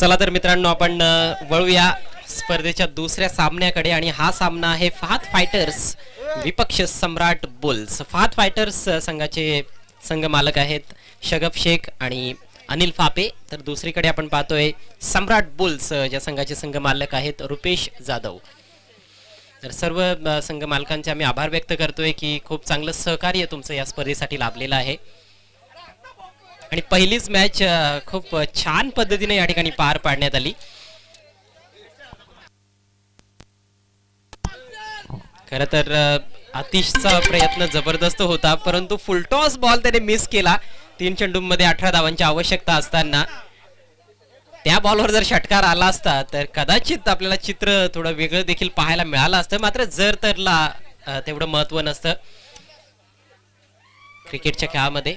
चला तर मित्रांनो आपण वळूया स्पर्धेच्या दुसऱ्या सामन्याकडे आणि हा सामना आहे फहाद फायटर्स विपक्ष सम्राट बुल्स। फहाद फायटर्स संघाचे संघ मालक आहेत शगफ शेख आणि अनिल फापे, तर दुसरीकडे आपण पाहतोय सम्राट बुल्स ज्या संघाचे संघ मालक आहेत रुपेश जाधव। तर सर्व संघ मालकांचे आम्ही आभार व्यक्त करतोय की खूप चांगलं सहकार्य तुमचं या स्पर्धेसाठी लाभलेलं आहे आणि पहिलीच मॅच खूप छान पद्धतीने या ठिकाणी पार पाडण्यात आली। खरं तर आतिशचा प्रयत्न जबरदस्त होता, परंतु फुलटॉस बॉल त्याने मिस केला। 3 चेंडूंमध्ये 18 धावांची आवश्यकता असताना त्या बॉलवर जर षटकार आला असता तर कदाचित आपल्याला चित्र थोडं वेगळं देखील पाहायला मिळालं असतं, मात्र जर तरला तेवढं महत्व नसतं क्रिकेटच्या खेळामध्ये।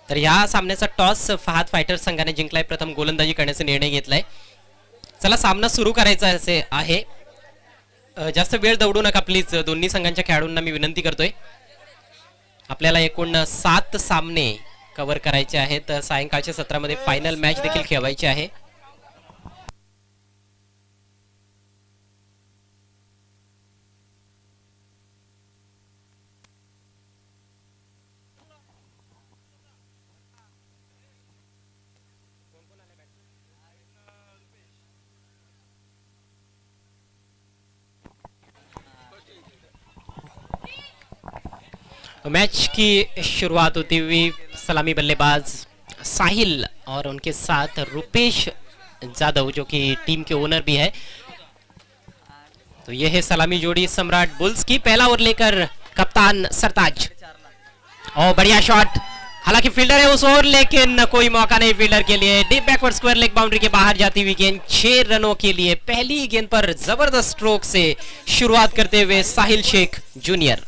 तर या सामन्याचा टॉस फहाद फायटर्स संघाने जिंकलाय, प्रथम गोलंदाजी करण्याचा निर्णय घेतलाय। चला सामना सुरू करायचा असे आहे, जास्त वेळ दौडू नका प्लीज, दोन्ही संघांच्या खेळाडूंना मी विनंती करतोय। आपल्याला एकूण 7 सामने कव्हर करायचे आहेत, सायंकाळच्या सत्रामध्ये फायनल मॅच देखील खेळवायची आहे। मैच की शुरुआत होती हुई सलामी बल्लेबाज साहिल और उनके साथ रुपेश जाधव जो कि टीम के ओनर भी है। तो यह है सलामी जोड़ी सम्राट बुल्स की। पहला ओवर लेकर कप्तान सरताज, और बढ़िया शॉट, हालांकि फील्डर है उस ओवर लेकिन कोई मौका नहीं फील्डर के लिए। Deep backward square leg boundary के बाहर जाती हुई गेंद 6 रनों के लिए। पहली गेंद पर जबरदस्त स्ट्रोक से शुरुआत करते हुए साहिल शेख जूनियर।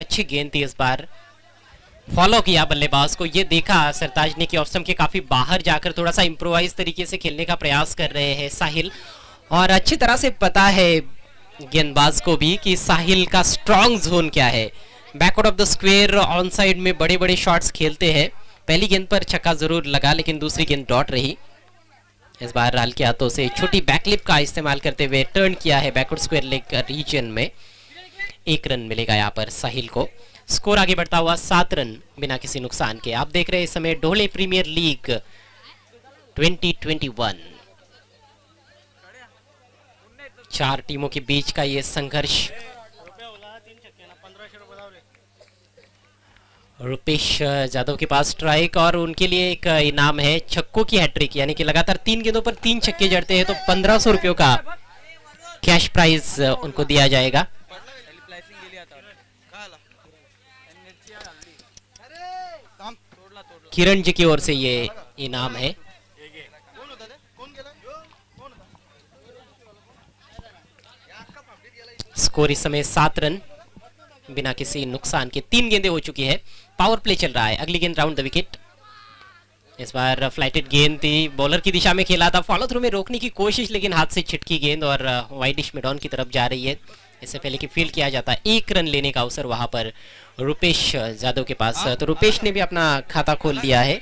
अच्छी गेंद थी, इस बार फॉलो किया बल्लेबाज को। ये देखा सरताज ने कि ऑफ स्टंप के काफी बाहर जाकर थोड़ा सा इंप्रोवाइज तरीके से खेलने का प्रयास कर रहे हैं साहिल, और अच्छी तरह से पता है गेंदबाज को भी कि साहिल का स्ट्रॉन्ग जोन क्या है। Backward of the square on side में बड़े बड़े शॉट्स खेलते हैं। पहली गेंद पर छक्का जरूर लगा लेकिन दूसरी गेंद डॉट रही। इस बार राल के हाथों से छोटी बैकलिप का इस्तेमाल करते हुए टर्न किया है बैकवर्ड स्क्वायर लेग रीजन में। 1 रन मिलेगा यहाँ पर साहिल को। स्कोर आगे बढ़ता हुआ 7 रन बिना किसी नुकसान के। आप देख रहे हैं इस समय ढोले प्रीमियर लीग 2021। 4 टीमों के बीच का ये संघर्ष। रुपेश जाधव के पास स्ट्राइक और उनके लिए एक इनाम है छक्कों की हैट्रिक, यानी कि लगातार 3 गेंदों पर 3 छक्के जड़ते हैं तो 1500 रुपयों का कैश प्राइज उनको दिया जाएगा। किरण जी की ओर से ये इनाम है। स्कोर इस समय 7 रन बिना किसी नुकसान के। 3 गेंदें हो चुकी है, पावर प्ले चल रहा है। अगली गेंद round the wicket. Is bar flighted गेंद थी, बॉलर की दिशा में खेला था, फॉलो थ्रू में रोकने की कोशिश लेकिन हाथ से छिटकी गेंद और वाइडिश मिडॉन की तरफ जा रही है। इससे पहले कि फील्ड किया जाता, 1 रन लेने का अवसर वहां पर रुपेश जाधव के पास। तो रुपेश ने भी अपना खाता खोल दिया है।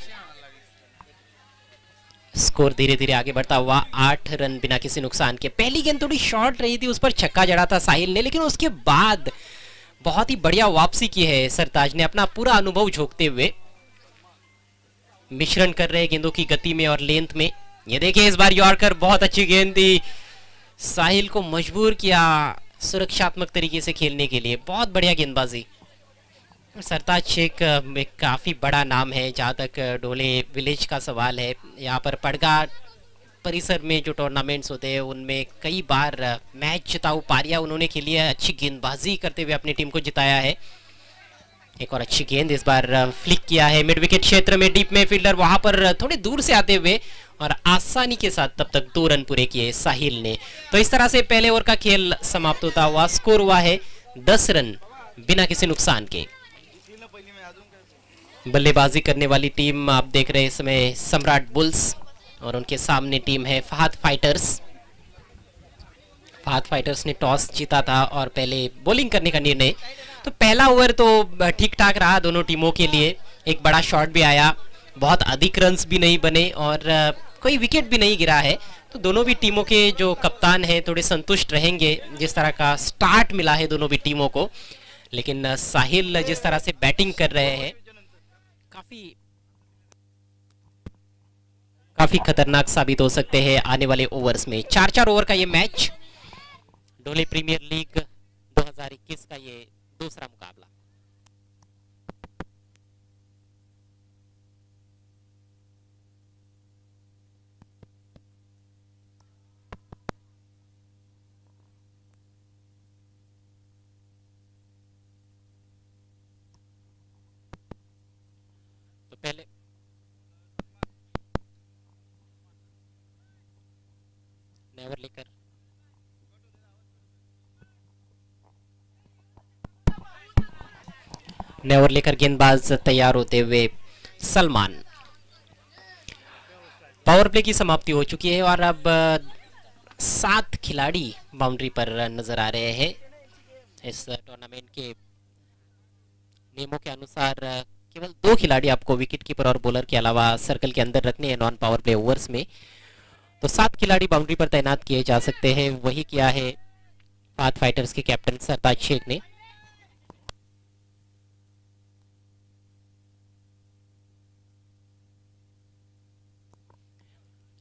स्कोर धीरे धीरे आगे बढ़ता हुआ 8 रन बिना किसी नुकसान के। पहली गेंद थोड़ी शॉर्ट रही थी, उस पर छक्का जड़ा था साहिल ने, लेकिन उसके बाद बहुत ही बढ़िया वापसी की है सरताज ने, अपना पूरा अनुभव झोंकते हुए। मिश्रण कर रहे गेंदों की गति में और लेंथ में। ये देखिए इस बार यॉर्कर, बहुत अच्छी गेंद थी, साहिल को मजबूर किया सुरक्षात्मक तरीके से खेलने के लिए। बहुत बढ़िया गेंदबाजी। सरताज शेख एक काफी बड़ा नाम है जहां तक ढोले विलेज का सवाल है। यहाँ पर पड़गा परिसर में जो टूर्नामेंट्स होते हैं उनमें कई बार मैच जिताऊ पारियां उन्होंने खेली है। अच्छी गेंदबाजी करते हुए अपनी टीम को जिताया है। एक और अच्छी गेंद इस बार फ्लिक किया है मिड विकेट क्षेत्र में, डीप में फील्डर वहां पर थोड़ी दूर से आते हुए और आसानी के साथ तब तक 2 रन पूरे किए साहिल ने। तो इस तरह से पहले ओवर का खेल समाप्त होता हुआ। स्कोर हुआ है 10 रन बिना किसी नुकसान के। बल्लेबाजी करने वाली टीम आप देख रहे हैं इस समय सम्राट बुल्स, और उनके सामने टीम है फहद फाइटर्स। फहद फाइटर्स ने टॉस जीता था और पहले बॉलिंग करने का निर्णय। तो पहला ओवर तो ठीक ठाक रहा दोनों टीमों के लिए। एक बड़ा शॉट भी आया, बहुत अधिक रन्स भी नहीं बने और कोई विकेट भी नहीं गिरा है। तो दोनों भी टीमों के जो कप्तान हैं थोड़े संतुष्ट रहेंगे जिस तरह का स्टार्ट मिला है दोनों भी टीमों को। लेकिन साहिल जिस तरह से बैटिंग कर रहे हैं काफी खतरनाक साबित हो सकते हैं आने वाले ओवर्स में। 4-4 ओवर का ये मैच, ढोले प्रीमियर लीग 2021 का ये दूसरा मुकाबला। तो पहले नेवर लेकर गेंदबाज तैयार होते हुए सलमान। पावर प्ले की समाप्ति हो चुकी है और अब 7 खिलाड़ी बाउंड्री पर नजर आ रहे हैं। इस टूर्नामेंट के नियमों के अनुसार केवल 2 खिलाड़ी आपको विकेट कीपर और बॉलर के अलावा सर्कल के अंदर रखने हैं नॉन पावर प्ले ओवर्स में। तो 7 खिलाड़ी बाउंड्री पर तैनात किए जा सकते हैं। वही किया है फहद फाइटर्स के कैप्टन सरताज शेख ने।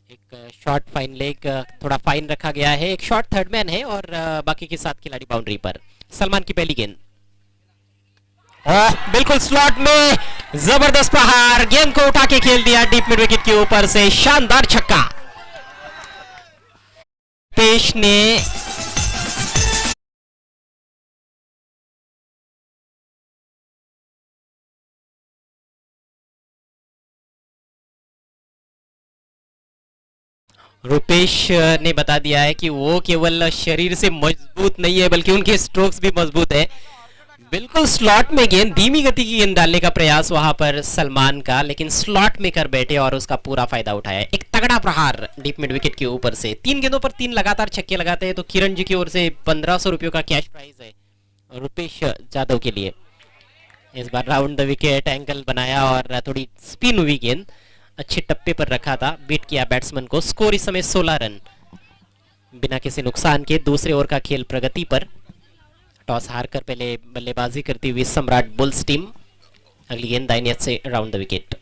एक शॉर्ट फाइन लेग थोड़ा फाइन रखा गया है। एक शॉर्ट थर्ड मैन है और बाकी के 7 खिलाड़ी बाउंड्री पर। सलमान की पहली गेंद बिल्कुल स्लॉट में, जबरदस्त प्रहार, गेंद को उठा के खेल दिया डीप मिड विकेट के ऊपर से, शानदार छक्का। पेश ने रुपेश ने बता दिया है कि वो केवल शरीर से मजबूत नहीं है बल्कि उनके स्ट्रोक्स भी मजबूत है। बिल्कुल स्लॉट में गेंद, धीमी गति की गेंद डालने का प्रयास वहां पर सलमान का, लेकिन स्लॉट में कर बैठे और उसका पूरा फायदा उठाया। एक तगड़ा प्रहार डीप मिड विकेट के ऊपर से। 3 गेंदों पर 3 लगातार छक्के लगाते हैं तो किरण जी की ओर से 1500 रुपयों का कैश प्राइज है रुपेश जाधव के लिए। इस बार राउंड द विकेट एंगल बनाया और थोड़ी स्पिन हुई गेंद, अच्छे टप्पे पर रखा था, बीट किया बैट्समैन को। स्कोर इस समय 16 रन बिना किसी नुकसान के। दूसरे ओवर का खेल प्रगति पर। टॉस हारकर पहले बल्लेबाजी करती हुई सम्राट बुल्स टीम। अगली गेंद दाहिने से राउंड द विकेट।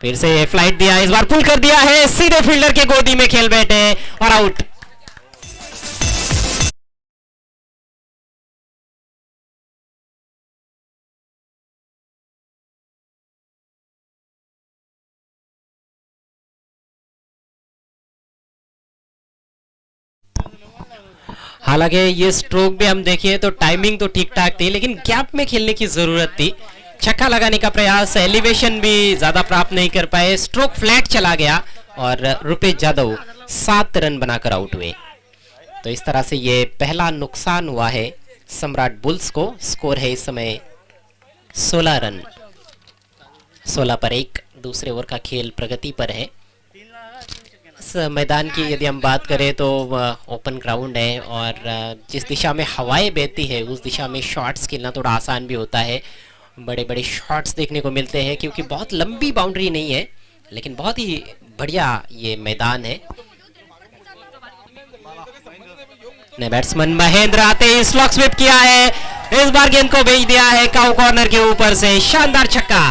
फिर से फ्लाइट दिया, इस बार पुल कर दिया है, सीधे फील्डर के गोदी में खेल बैठे और आउट। हालांकि ये स्ट्रोक भी हम देखिए तो टाइमिंग तो ठीक ठाक थी, लेकिन गैप में खेलने की जरूरत थी। छक्का लगाने का प्रयास, एलिवेशन भी ज्यादा प्राप्त नहीं कर पाए, स्ट्रोक फ्लैट चला गया और रुपेश जाधव 7 रन बनाकर आउट हुए। तो इस तरह से ये पहला नुकसान हुआ है सम्राट बुल्स को। स्कोर है इस समय 16 रन, 16 पर 1। दूसरे ओवर का खेल प्रगति पर है। मैदान की यदि हम बात करें तो ओपन ग्राउंड है और जिस दिशा में हवाएं बहती है उस दिशा में शॉट्स खेलना थोड़ा आसान भी होता है। बड़े बड़े शॉट्स देखने को मिलते हैं क्योंकि बहुत लंबी बाउंड्री नहीं है, लेकिन बहुत ही बढ़िया ये मैदान है। बैट्समैन महेंद्र आते ही स्लॉग स्वीप किया है, इस बार गेंद को भेज दिया है काउ कॉर्नर के ऊपर से, शानदार छक्का।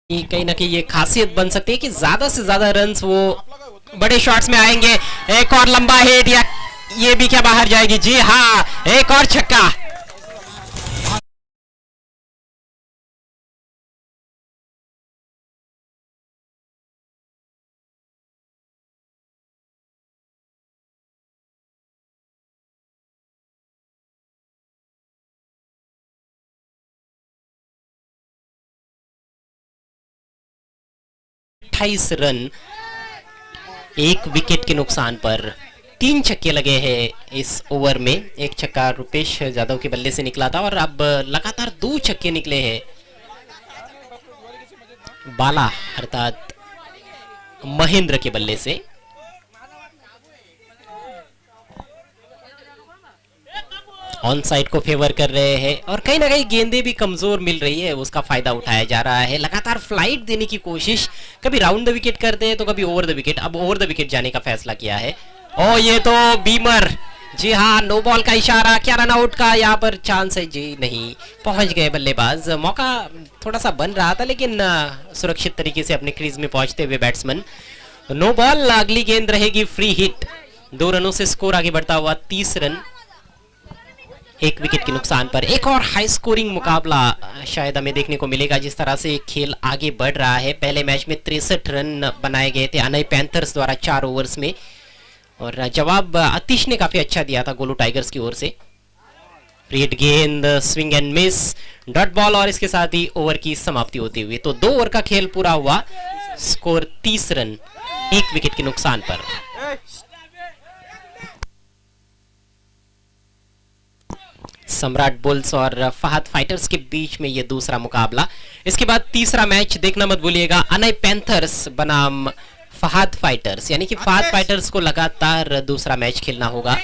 कहीं ना कहीं ये खासियत बन सकती है कि ज्यादा से ज्यादा रन्स वो बड़े शॉट्स में आएंगे। एक और लंबा हिट, या ये भी क्या बाहर जाएगी? जी हाँ, एक और छक्का। 28 रन 1 विकेट के नुकसान पर। 3 छक्के लगे हैं इस ओवर में। एक छक्का रुपेश यादव के बल्ले से निकला था और अब लगातार 2 छक्के निकले हैं बाला अर्थात महेंद्र के बल्ले से। ऑन साइड को फेवर कर रहे हैं और कहीं ना कहीं गेंदें भी कमजोर मिल रही है, उसका फायदा उठाया जा रहा है। लगातार फ्लाइट देने की कोशिश, कभी राउंड द विकेट करते हैं तो कभी ओवर द विकेट। अब ओवर द विकेट जाने का फैसला किया है। ओ ये तो बीमर, जी हाँ, नो बॉल का इशारा। क्या रन आउट का यहाँ पर चांस है? जी नहीं, पहुंच गए बल्लेबाज। मौका थोड़ा सा बन रहा था लेकिन सुरक्षित तरीके से अपने क्रीज में पहुंचते हुए बैट्समैन। नो बॉल, अगली गेंद रहेगी फ्री हिट। 2 रनों से स्कोर आगे बढ़ता हुआ 30 रन 1 विकेट के नुकसान पर। एक और हाई स्कोरिंग मुकाबला शायद हमें देखने को मिलेगा जिस तरह से खेल आगे बढ़ रहा है। पहले मैच में 63 रन बनाए गए थे अनई पैंथर्स द्वारा 4 ओवर्स में और जवाब आतिश ने काफी अच्छा दिया था गोलू टाइगर्स की ओर से। फ्री गेंद, swing end miss, dot ball और इसके साथ ही ओवर की समाप्ति होती हुई। तो 2 ओवर का खेल पूरा हुआ, स्कोर 30 रन 1 विकेट के नुकसान पर। सम्राट बुल्स और फहद फाइटर्स के बीच में यह दूसरा मुकाबला। इसके बाद तीसरा मैच देखना मत भूलिएगा, अनई पैंथर्स बनाम फहद फाइटर्स, यानी कि फहद फाइटर्स को लगातार दूसरा मैच खेलना होगा।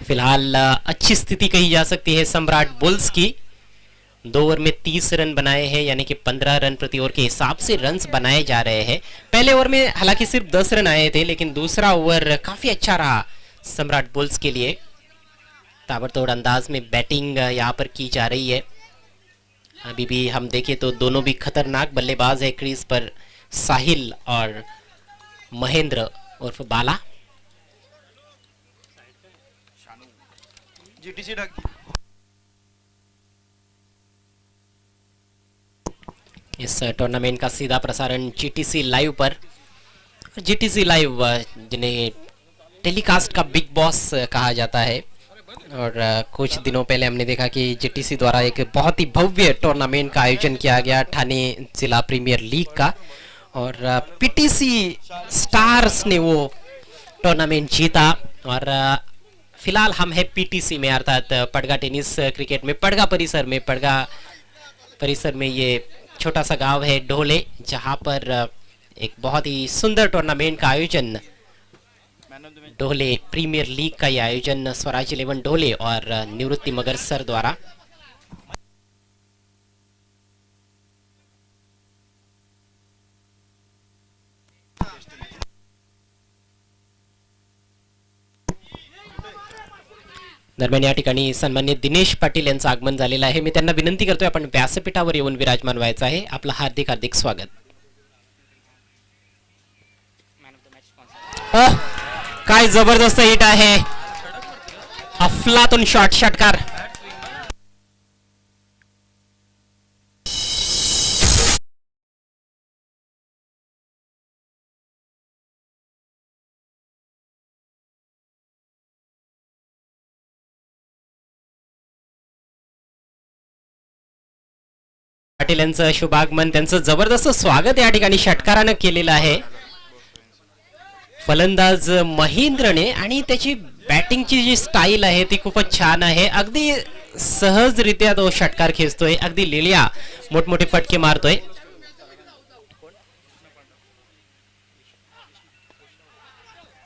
फिलहाल अच्छी स्थिति कही जा सकती है सम्राट बुल्स की। 2 ओवर में 30 रन बनाए हैं, यानी कि 15 रन प्रति ओवर के हिसाब से रन्स बनाए जा रहे हैं। पहले ओवर में हालांकि सिर्फ 10 रन आए थे लेकिन दूसरा ओवर काफी अच्छा रहा सम्राट बुल्स के लिए। ताबड़तोड़ अंदाज में बैटिंग यहाँ पर की जा रही है। अभी भी हम देखें तो दोनों भी खतरनाक बल्लेबाज है क्रीज पर, साहिल और महेंद्र उर्फ बाला। इस टूर्नामेंट का सीधा प्रसारण जीटीसी लाइव पर, जीटीसी लाइव जिन्हें टेलीकास्ट का बिग बॉस कहा जाता है। और कुछ दिनों पहले हमने देखा कि जीटीसी द्वारा एक बहुत ही भव्य टूर्नामेंट का आयोजन किया गया ठाणे जिला प्रीमियर लीग का और पीटीसी स्टार्स ने वो टूर्नामेंट जीता। और फिलहाल हम है पीटीसी में अर्थात पड़गा टेनिस क्रिकेट में, पड़गा परिसर में ये छोटा सा गांव है ढोले, जहां पर एक बहुत ही सुंदर टूर्नामेंट का आयोजन, ढोले प्रीमियर लीग का यह आयोजन स्वराज 11 ढोले और निवृत्ति मगर सर द्वारा। दरम्यान या ठिकाणी सन्मान्य दिनेश पाटील यांचं आगमन झालेलं आहे। मी त्यांना विनंती करतोय आपण व्यासपीठावर येऊन विराजमान व्हायचं आहे। आपलं हार्दिक हार्दिक स्वागत। काय जबरदस्त हिट आहे, अफलातून शॉट, षटकार। पाटील यांचं शुभागमन, त्यांचं जबरदस्त स्वागत या ठिकाणी षटकारानं केलेलं आहे फलंदाज महेंद्रने। आणि त्याची बॅटिंगची जी स्टाईल आहे ती खूपच छान आहे। अगदी सहजरित्या तो षटकार खेचतोय, अगदी लिलिया मोठमोठे फटके मारतोय।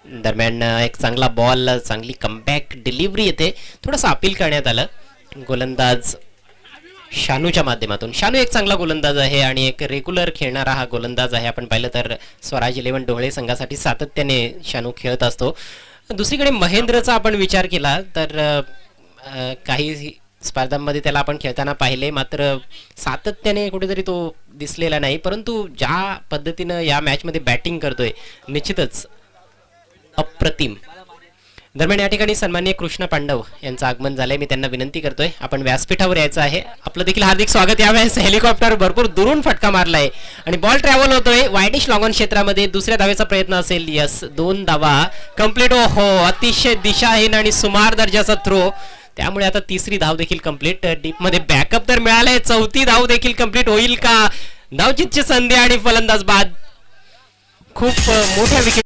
दरम्यान एक चांगला बॉल, चांगली कमबॅक डिलिव्हरी येते, थोडंसं अपील करण्यात आलं गोलंदाज शानूच्या माध्यमातून। शानू एक चांगला गोलंदाज आहे आणि एक रेग्युलर खेळणारा हा गोलंदाज आहे। आपण पाहिलं तर स्वराज 11 ढोळे संघासाठी सातत्याने शानू खेळत असतो। दुसरीकडे महेंद्रचा आपण विचार केला तर काही स्पर्धांमध्ये त्याला आपण खेळताना पाहिले, मात्र सातत्याने कुठेतरी तो दिसलेला नाही। परंतु ज्या पद्धतीनं या मॅच मध्ये बॅटिंग करतोय निश्चितच अप्रतिम। दरम्यान या ठिकाणी सन्माननीय कृष्ण पांडव यांचं आगमन झालंय, मी त्यांना विनंती करतोय आपण व्यासपीठावर यायचं आहे। आपलं देखील हार्दिक स्वागत। यावेळेस हेलिकॉप्टर भरपूर दुरून फटका मारलाय आणि बॉल ट्रॅव्हल होतोय वाईडिश लॉंग ऑन क्षेत्रामध्ये। दुसऱ्या धावेचा प्रयत्न असेल, यस, 2 धावा कंप्लीट। हो, अतिशय दिशाहीन आणि सुमार दर्जाचा थ्रो, त्यामुळे आता तिसरी धाव देखील कंप्लीट. डीप मध्ये बॅकअप तर मिळाले, चौथी धाव देखील कंप्लीट होईल का? धावचीतची संधी आणि फलंदाज बाद. खूप मोठ्या विकेट.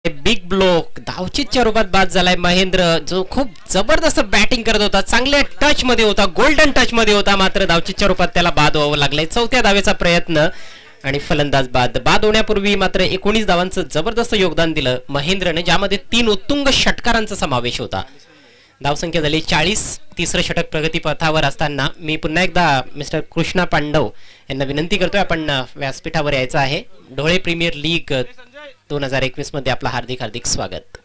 बिग ब्लॉक धावचीतच्या रूपात बाद झालाय महेंद्र, जो खूप जबरदस्त बॅटिंग करत होता, चांगल्या टच मध्ये होता, गोल्डन टच मध्ये होता, मात्र धावचीतच्या रूपात त्याला बाद व्हावं लागलंय. चौथ्या धावेचा प्रयत्न आणि फलंदाज बाद. बाद होण्यापूर्वी मात्र 19 धावांचं जबरदस्त योगदान दिलं महेंद्रने, ज्यामध्ये 3 उत्तुंग षटकारांचा समावेश होता. धावसंख्या झाली 40. तिसरं षटक प्रगतीपथावर असताना मी पुन्हा एकदा मिस्टर कृष्णा पांडव यांना विनंती करतोय, आपण व्यासपीठावर यायचं आहे. ढोळे प्रीमियर लीग 2021 मध्ये आपलं हार्दिक हार्दिक स्वागत.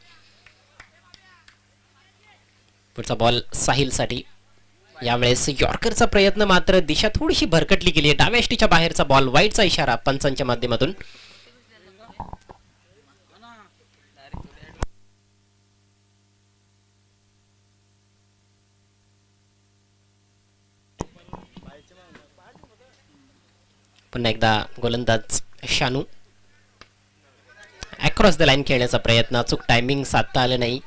पुढचा बॉल साहिल साठी. यावेळेस यॉर्करचा प्रयत्न, मात्र दिशा थोडीशी भरकटली गेली. डाव्या यष्टीच्या बाहेरचा बॉल, वाईटचा इशारा पंचांच्या माध्यमातून. पुन्हा एकदा गोलंदाज शानू अक्रॉस द लाईन खेळण्याचा प्रयत्न, अचूक टायमिंग साधता आलं नाही.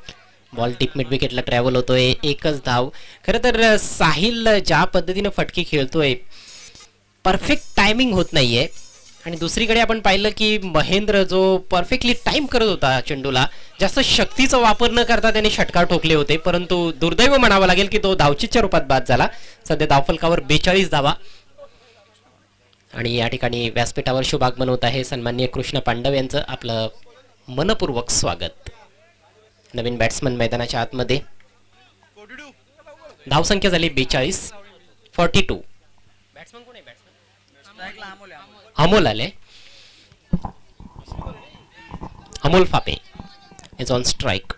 बॉल टीप मिड विकेटला ट्रॅव्हल होतोय. एकच धाव. खरं तर साहिल ज्या पद्धतीने फटके खेळतोय, परफेक्ट टायमिंग होत नाहीये. आणि दुसरीकडे आपण पाहिलं की महेंद्र जो परफेक्टली टाइम करत होता चेंडूला, जास्त शक्तीचा वापर न करता त्याने षटकार ठोकले होते, परंतु दुर्दैव म्हणावं लागेल की तो धावचीतच्या रूपात बाद झाला. सध्या धावफलकावर 42 धावा. आणि या ठिकाणी व्यासपीठावर शुभागमन होत आहे सन्माननीय कृष्ण पांडव यांचं. आपलं मनपूर्वक स्वागत. नवीन बॅट्समन मैदानाच्या आतमध्ये. धावसंख्या झाली 42. 42. बॅट्समन कोण आहे? अमोल आले. Amol Phape is on strike.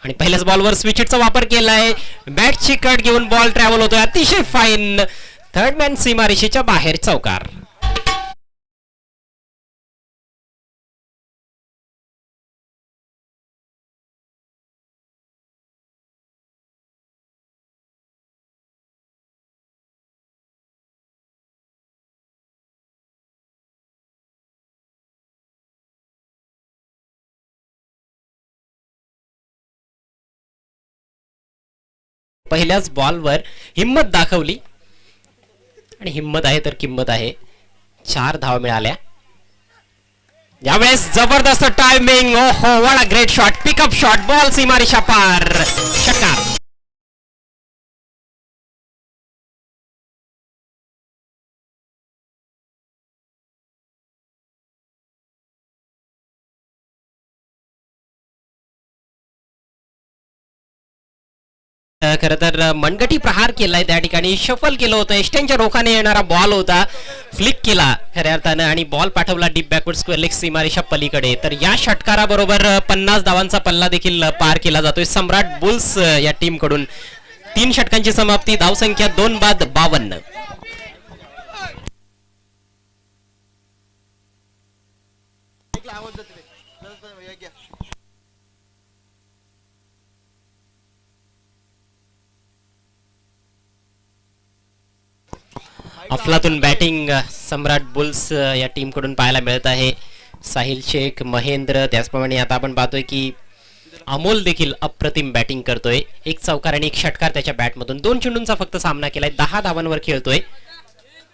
आणि पहिल्याच बॉलवर स्विच हिटचा वापर केलाय. बॅटची कट घेऊन बॉल ट्रॅव्हल होतोय. अतिशय फाईन. थर्ड मॅन सीमारेषेच्या बाहेर चौकार. पहिल्याच बॉलवर हिम्मत दाखवली आणि हिम्मत आहे तर किंमत आहे. 4 धावा मिळाल्या. यावेळेस जबरदस्त टायमिंग. ओहो, what a great shot. Pickup shot. Ball सीमारेषा पार. षटकार. खरं तर मनगटी प्रहार केलाय त्या ठिकाणी. शफल केलं होतं. एस्टेनच्या रोखाने येणारा बॉल होता. फ्लिक केला खऱ्या अर्थानं आणि बॉल पाठवला डीप बॅकवर्ड स्क्वेअर लेग सीमारेषा पलीकडे. तर या षटकाराबरोबर 50 धावांचा पल्ला देखील पार केला जातोय सम्राट बुल्स या टीम कडून. 3 षटकांची समाप्ती. धावसंख्या 2 बाद 52. अफलातून बॅटिंग सम्राट बुल्स या टीम कडून पाहायला मिळत आहे. साहिल शेख, महेंद्र, त्याचप्रमाणे आता आपण पाहतोय की अमोल देखील अप्रतिम बॅटिंग करतोय. 1 चौकार आणि 1 षटकार त्याच्या बॅटमधून. 2 चेंडूंचा फक्त सामना केलाय. 10 धावांवर खेळतोय.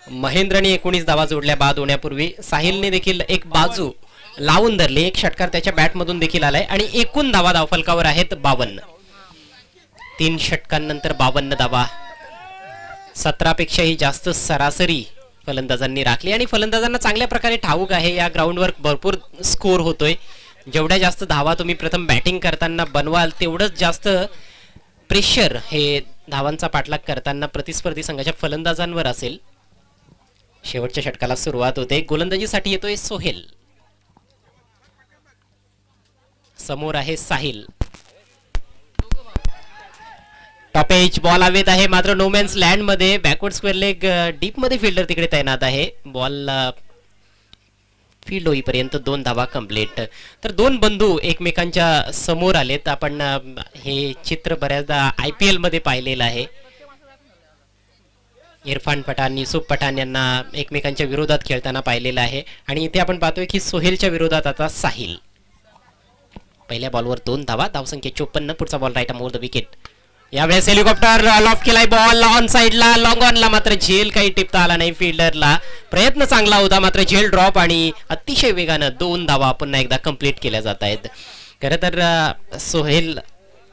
महेंद्रने 19 धावा जोडल्या बाद होण्यापूर्वी. साहिलने देखील एक बाजू लावून धरली. 1 षटकार त्याच्या बॅटमधून देखील आलाय आणि एकूण धावा धावफलकावर आहेत 52. 3 षटकांनंतर 52 धावा. 17 पेक्षाही जास्त सरासरी फलंदाजांनी राखली आणि फलंदाजांना चांगल्या प्रकारे ठाऊक आहे या ग्राउंडवर भरपूर स्कोर होतोय. जेवढ्या जास्त धावा तुम्ही प्रथम बॅटिंग करताना बनवाल, तेवढंच जास्त प्रेशर हे धावांचा पाठलाग करताना प्रतिस्पर्धी संघाच्या फलंदाजांवर असेल. शेवटच्या षटकाला सुरुवात होते. गोलंदाजीसाठी येतोय सोहेल. समोर आहे साहिल. टॉप एज बॉल हवेत आहे, मात्र नोमॅन्स लँड मध्ये. बॅकवर्ड स्क्वेअर लेग डीप मध्ये फिल्डर तिकडे तैनात आहे. बॉल फील्ड होईपर्यंत 2 धावा कंप्लीट. तर 2 बंधू एकमेकांच्या समोर आलेत. आपण हे चित्र बऱ्याचदा IPL मध्ये पाहिलेलं आहे. इरफान पठाण, युसुफ पठाण यांना एकमेकांच्या विरोधात खेळताना पाहिलेलं आहे. आणि इथे आपण पाहतोय की सोहेलच्या विरोधात आता साहिल. पहिल्या बॉलवर 2 धावा, धावसंख्या 54. पुढचा ball right more the wicket. यावेळेस हेलिकॉप्टर लॉफ्ट केलाय बॉल ऑन साइडला, लॉंग ऑनला, मात्र झेल काही टिपता आला नाही. फिल्डरला प्रयत्न चांगला होता, मात्र झेल ड्रॉप आणि अतिशय वेगानं 2 धावा पुन्हा एकदा कंप्लीट केल्या जात आहेत. खरं तर सोहेल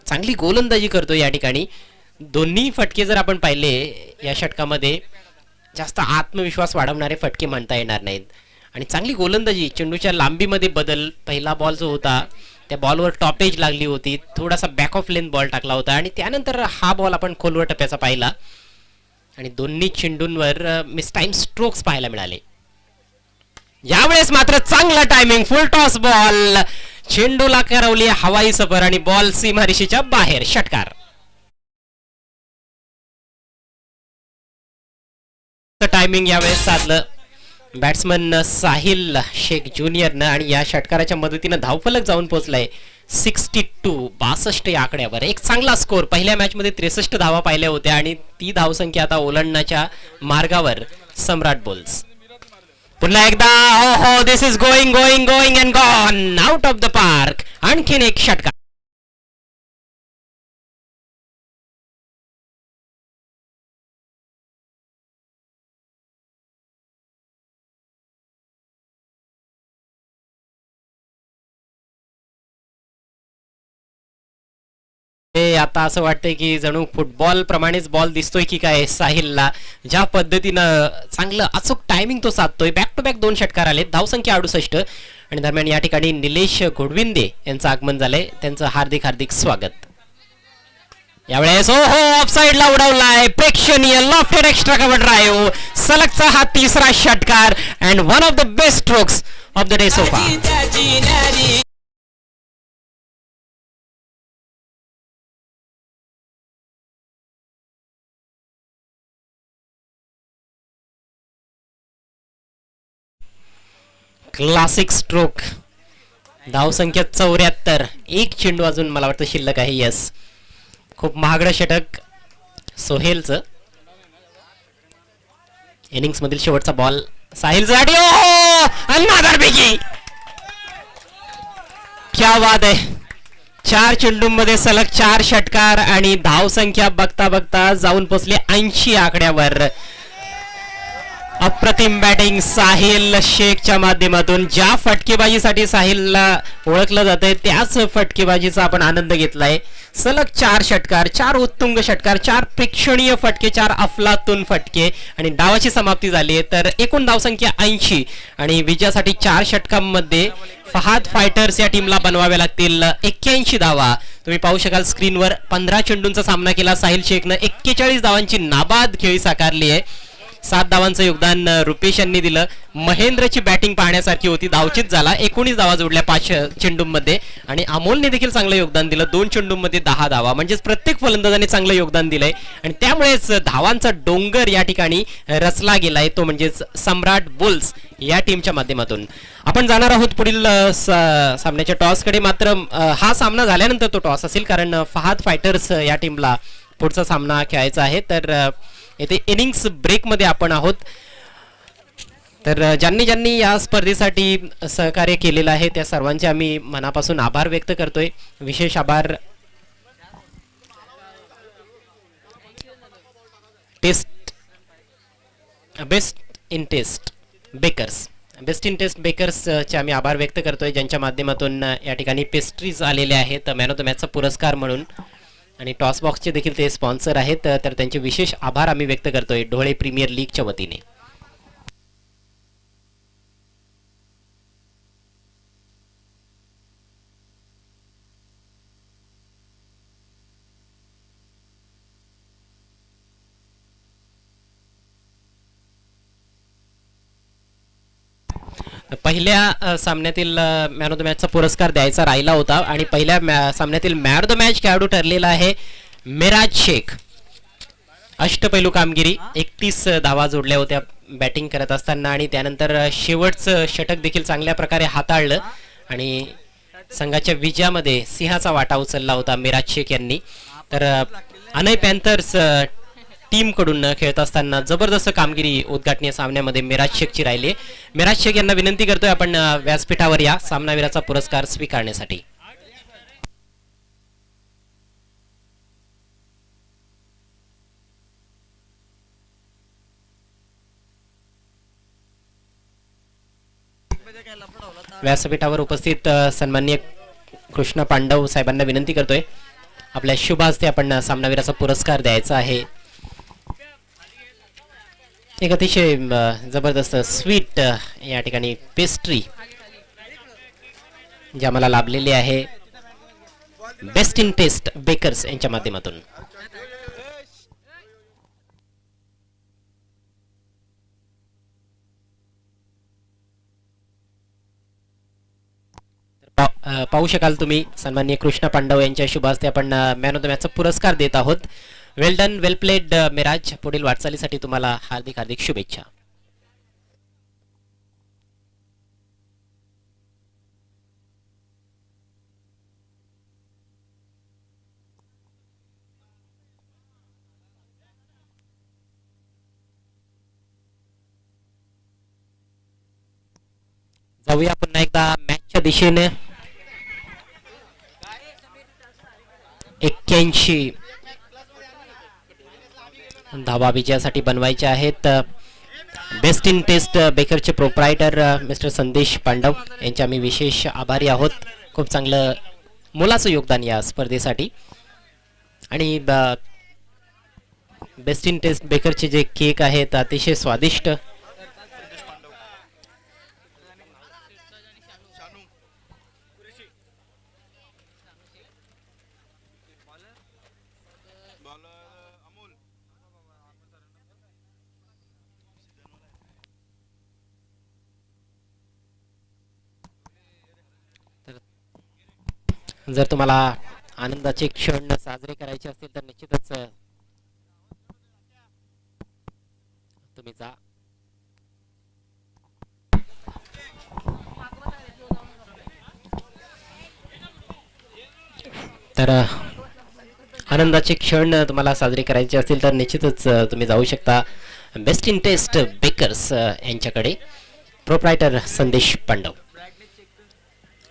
चांगली गोलंदाजी करतो या ठिकाणी. दोन्ही फटके जर आपण पाहिले या षटकामध्ये जास्त आत्मविश्वास वाढवणारे फटके म्हणता येणार नाहीत. आणि चांगली गोलंदाजी, चेंडूच्या लांबीमध्ये बदल. पहिला बॉल जो होता त्या बॉलवर टॉपेज लागली होती, थोडासा बॅक ऑफ लेंथ बॉल टाकला होता. आणि त्यानंतर हा बॉल आपण खोलवर टप्प्याचा पाहिला आणि दोन्ही चेंडूंवर मिस टाइम स्ट्रोक्स पाहायला मिळाले. यावेळेस मात्र चांगला टायमिंग, फुल टॉस बॉल, चेंडूला करवली हवाई सफर आणि बॉल सीमारेषेच्या बाहेर. षटकार. टायमिंग यावेळेस साधलं बॅट्समन साहिल शेख ज्युनियरनं आणि या षटकाराच्या मदतीनं धावफलक जाऊन पोहोचलाय 62 या आकड्यावर. एक चांगला स्कोर. पहिल्या मॅच मध्ये 63 धावा पाहिल्या होत्या आणि ती धावसंख्या आता ओलांडण्याच्या मार्गावर सम्राट बुल्स. पुन्हा एकदा हो हो, this is going going going and gone out of the park. आणखीन एक षटकार. आता असं वाटतंय की जणू फुटबॉल प्रमाणेच बॉल दिसतोय की काय साहिलला. ज्या पद्धतीनं चांगलं अचूक टायमिंग तो साधतोय. बॅक टू बॅक 2 षटकार आले, धावसंख्या 68. आणि दरम्यान या ठिकाणी निलेश घोडविंदे यांचं आगमन झालंय, त्यांचं हार्दिक हार्दिक स्वागत. यावेळेस हो हो, ऑफसाईडला उडवलाय, प्रेक्षणीय लॉफ्टेड एक्स्ट्रा कव्हर ड्राईव्ह. सलगचा हा 3रा षटकार and one of the best strokes of the day so far. Classic stroke. धावसंख्या 74. एक चेंडू अजून मला वाटतं शिल्लक आहे. यस, खूप महागडं षटक सोहेलचं. इनिंग्स मधील शेवटचा बॉल साहिलसाठी. अनमादरपैकी क्या बात आहे. 4 चेंडूंमध्ये सलग 4 षटकार आणि धावसंख्या बघता बघता जाऊन पोहोचली 80 आकड्यावर. अप्रतिम बॅटिंग साहिल शेखच्या माध्यमातून. ज्या फटकेबाजीसाठी साहिलला ओळखलं जातंय त्याच फटकेबाजीचा आपण आनंद घेतलाय. सलग 4 षटकार, 4 उत्तुंग षटकार, 4 प्रेक्षणीय फटके, 4 अफलातून फटके आणि डावाची समाप्ती झाली आहे. तर एकूण धावसंख्या 80 आणि विजयासाठी 4 षटकांमध्ये फहाद फायटर्स या टीमला बनवाव्या लागतील 81 धावा. तुम्ही पाहू शकाल स्क्रीनवर. 15 चेंडूंचा सामना केला साहिल शेखनं. 41 धावांची नाबाद खेळी साकारली आहे. 7 धावांचं योगदान रुपेश यांनी दिलं. महेंद्रची बॅटिंग पाहण्यासारखी होती, धावचित झाला. 19 धावा जोडल्या 5 चेंडूंमध्ये आणि अमोलने देखील चांगलं योगदान दिलं. 2 चेंडूंमध्ये 10 धावा, म्हणजेच प्रत्येक फलंदाजाने चांगलं योगदान दिलंय आणि त्यामुळेच धावांचा डोंगर या ठिकाणी रचला गेलाय, तो म्हणजेच सम्राट बुल्स या टीमच्या माध्यमातून. आपण जाणार आहोत पुढील सामन्याच्या टॉसकडे. मात्र हा सामना झाल्यानंतर तो टॉस असेल, कारण फहाद फायटर्स या टीमला पुढचा सामना खेळायचा आहे. तर येथे इनिंग्स ब्रेक मध्ये आपण आहोत. तर ज्यांनी ज्यांनी या स्पर्धेसाठी सहकार्य केलेलं आहे त्या सर्वांचे आम्ही मनापासून आभार व्यक्त करतोय. विशेष आभार बेस्ट इन टेस्ट बेकर्स चे आम्ही आभार व्यक्त करतोय, ज्यांच्या माध्यमातून या ठिकाणी पेस्ट्रीज आलेल्या आहेत मॅन ऑफ द मॅचचा पुरस्कार म्हणून. आणि टॉस बॉक्सचे देखील ते स्पॉन्सर आहेत. तर त्यांचे विशेष आभार आम्ही व्यक्त करतोय ढोळे प्रीमियर लीगच्या वतीने. पहिल्या सामन्यातील मॅन ऑफ द मॅचचा पुरस्कार द्यायचा राहिला होता आणि पहिल्या सामन्यातील मॅन ऑफ द मॅच खेळाडू ठरलेला आहे मिराज शेख. अष्टपैलू कामगिरी, 31 धावा जोडल्या होत्या बॅटिंग करत असताना आणि त्यानंतर शेवटचं षटक देखील चांगल्या प्रकारे हाताळलं आणि संघाच्या विजयामध्ये सिंहाचा वाटा उचलला होता मिराज शेख यांनी. तर अनय पॅन्थर्स टीम कडून खेळत असताना जबरदस्त कामगिरी उद्घाटनीय सामन्यामध्ये मिराज शेखची राहिली. मिराज शेख यांना विनंती करतोय आपण व्यासपीठावर या सामनावीराचा पुरस्कार स्वीकारण्यासाठी. व्यासपीठावर उपस्थित सन्माननीय कृष्ण पांडव साहेबांना विनंती करतोय आपल्या शुभ हस्ते आपण सामनावीराचा पुरस्कार द्यायचा आहे. एक अतिशय जबरदस्त स्वीट या ठिकाणी पेस्ट्री जी आम्हाला लाभलेली आहे बेस्ट इन टेस्ट बेकर्स यांच्या माध्यमातून. पाहू शकाल तुम्ही सन्माननीय कृष्ण पांडव यांच्या शुभ हस्ते आपण मॅन ऑफ द मॅचचा पुरस्कार देत आहोत. वेल डन, वेल प्लेड मिराज. पुढील वाटचालीसाठी तुम्हाला हार्दिक हार्दिक शुभेच्छा. जाऊया पुन्हा एकदा मॅचच्या दिशेने. 81 धावा विजयासाठी बनवायचे आहेत. बेस्ट इन टेस्ट बेकरचे प्रोप्रायटर मिस्टर संदेश पांडव यांचे आम्ही विशेष आभारी आहोत. खूप चांगलं मोलाचं योगदान या स्पर्धेसाठी. आणि बेस्ट इन टेस्ट बेकरचे जे केक आहेत अतिशय स्वादिष्ट. जर तुम्हाला आनंदाचे क्षण साजरे करायचे असतील तर निश्चितच तुम्ही जा. तर आनंदाचे क्षण तुम्हाला साजरे करायचे असतील तर निश्चितच तुम्ही जाऊ शकता बेस्ट इन टेस्ट बेकर्स यांच्याकडे, प्रोप्रायटर संदेश पांडव.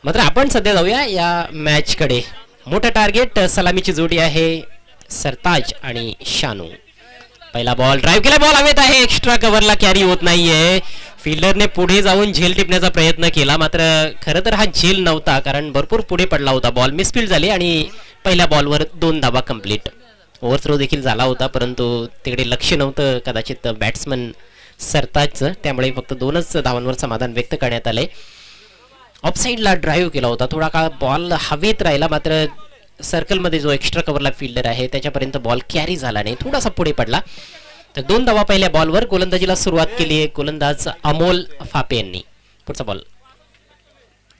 मात्र आपण सध्या जाऊया या मॅच कडे. मोठं टार्गेट सलामीची जोडी आहे सरताज आणि शानू. पहिला बॉल ड्राइव्ह केला, बॉल हवेत आहे, एक्स्ट्रा कव्हरला कॅरी होत नाहीये. फिल्डरने पुढे जाऊन झेल टिपण्याचा प्रयत्न केला मात्र खरं तर हा झेल नव्हता कारण भरपूर पुढे पडला होता. बॉल मिसफील्ड झाली आणि पहिल्या बॉलवर 2 धावा कंप्लीट. ओव्हर थ्रो देखील झाला होता परंतु तिकडे लक्ष नव्हतं कदाचित बॅट्समन सरताजचं, त्यामुळे फक्त 2च धावांवर समाधान व्यक्त करण्यात आले. ऑफसाईडला ड्राईव्ह केला होता, थोडा काळ बॉल हवेत राहिला मात्र सर्कलमध्ये जो एक्स्ट्रा कव्हरला फिल्डर आहे त्याच्यापर्यंत बॉल कॅरी झाला नाही, थोडासा पुढे पडला. तर 2 धावा पहिल्या बॉलवर. गोलंदाजीला सुरुवात केली आहे गोलंदाज अमोल फापे यांनी. पुढचा बॉल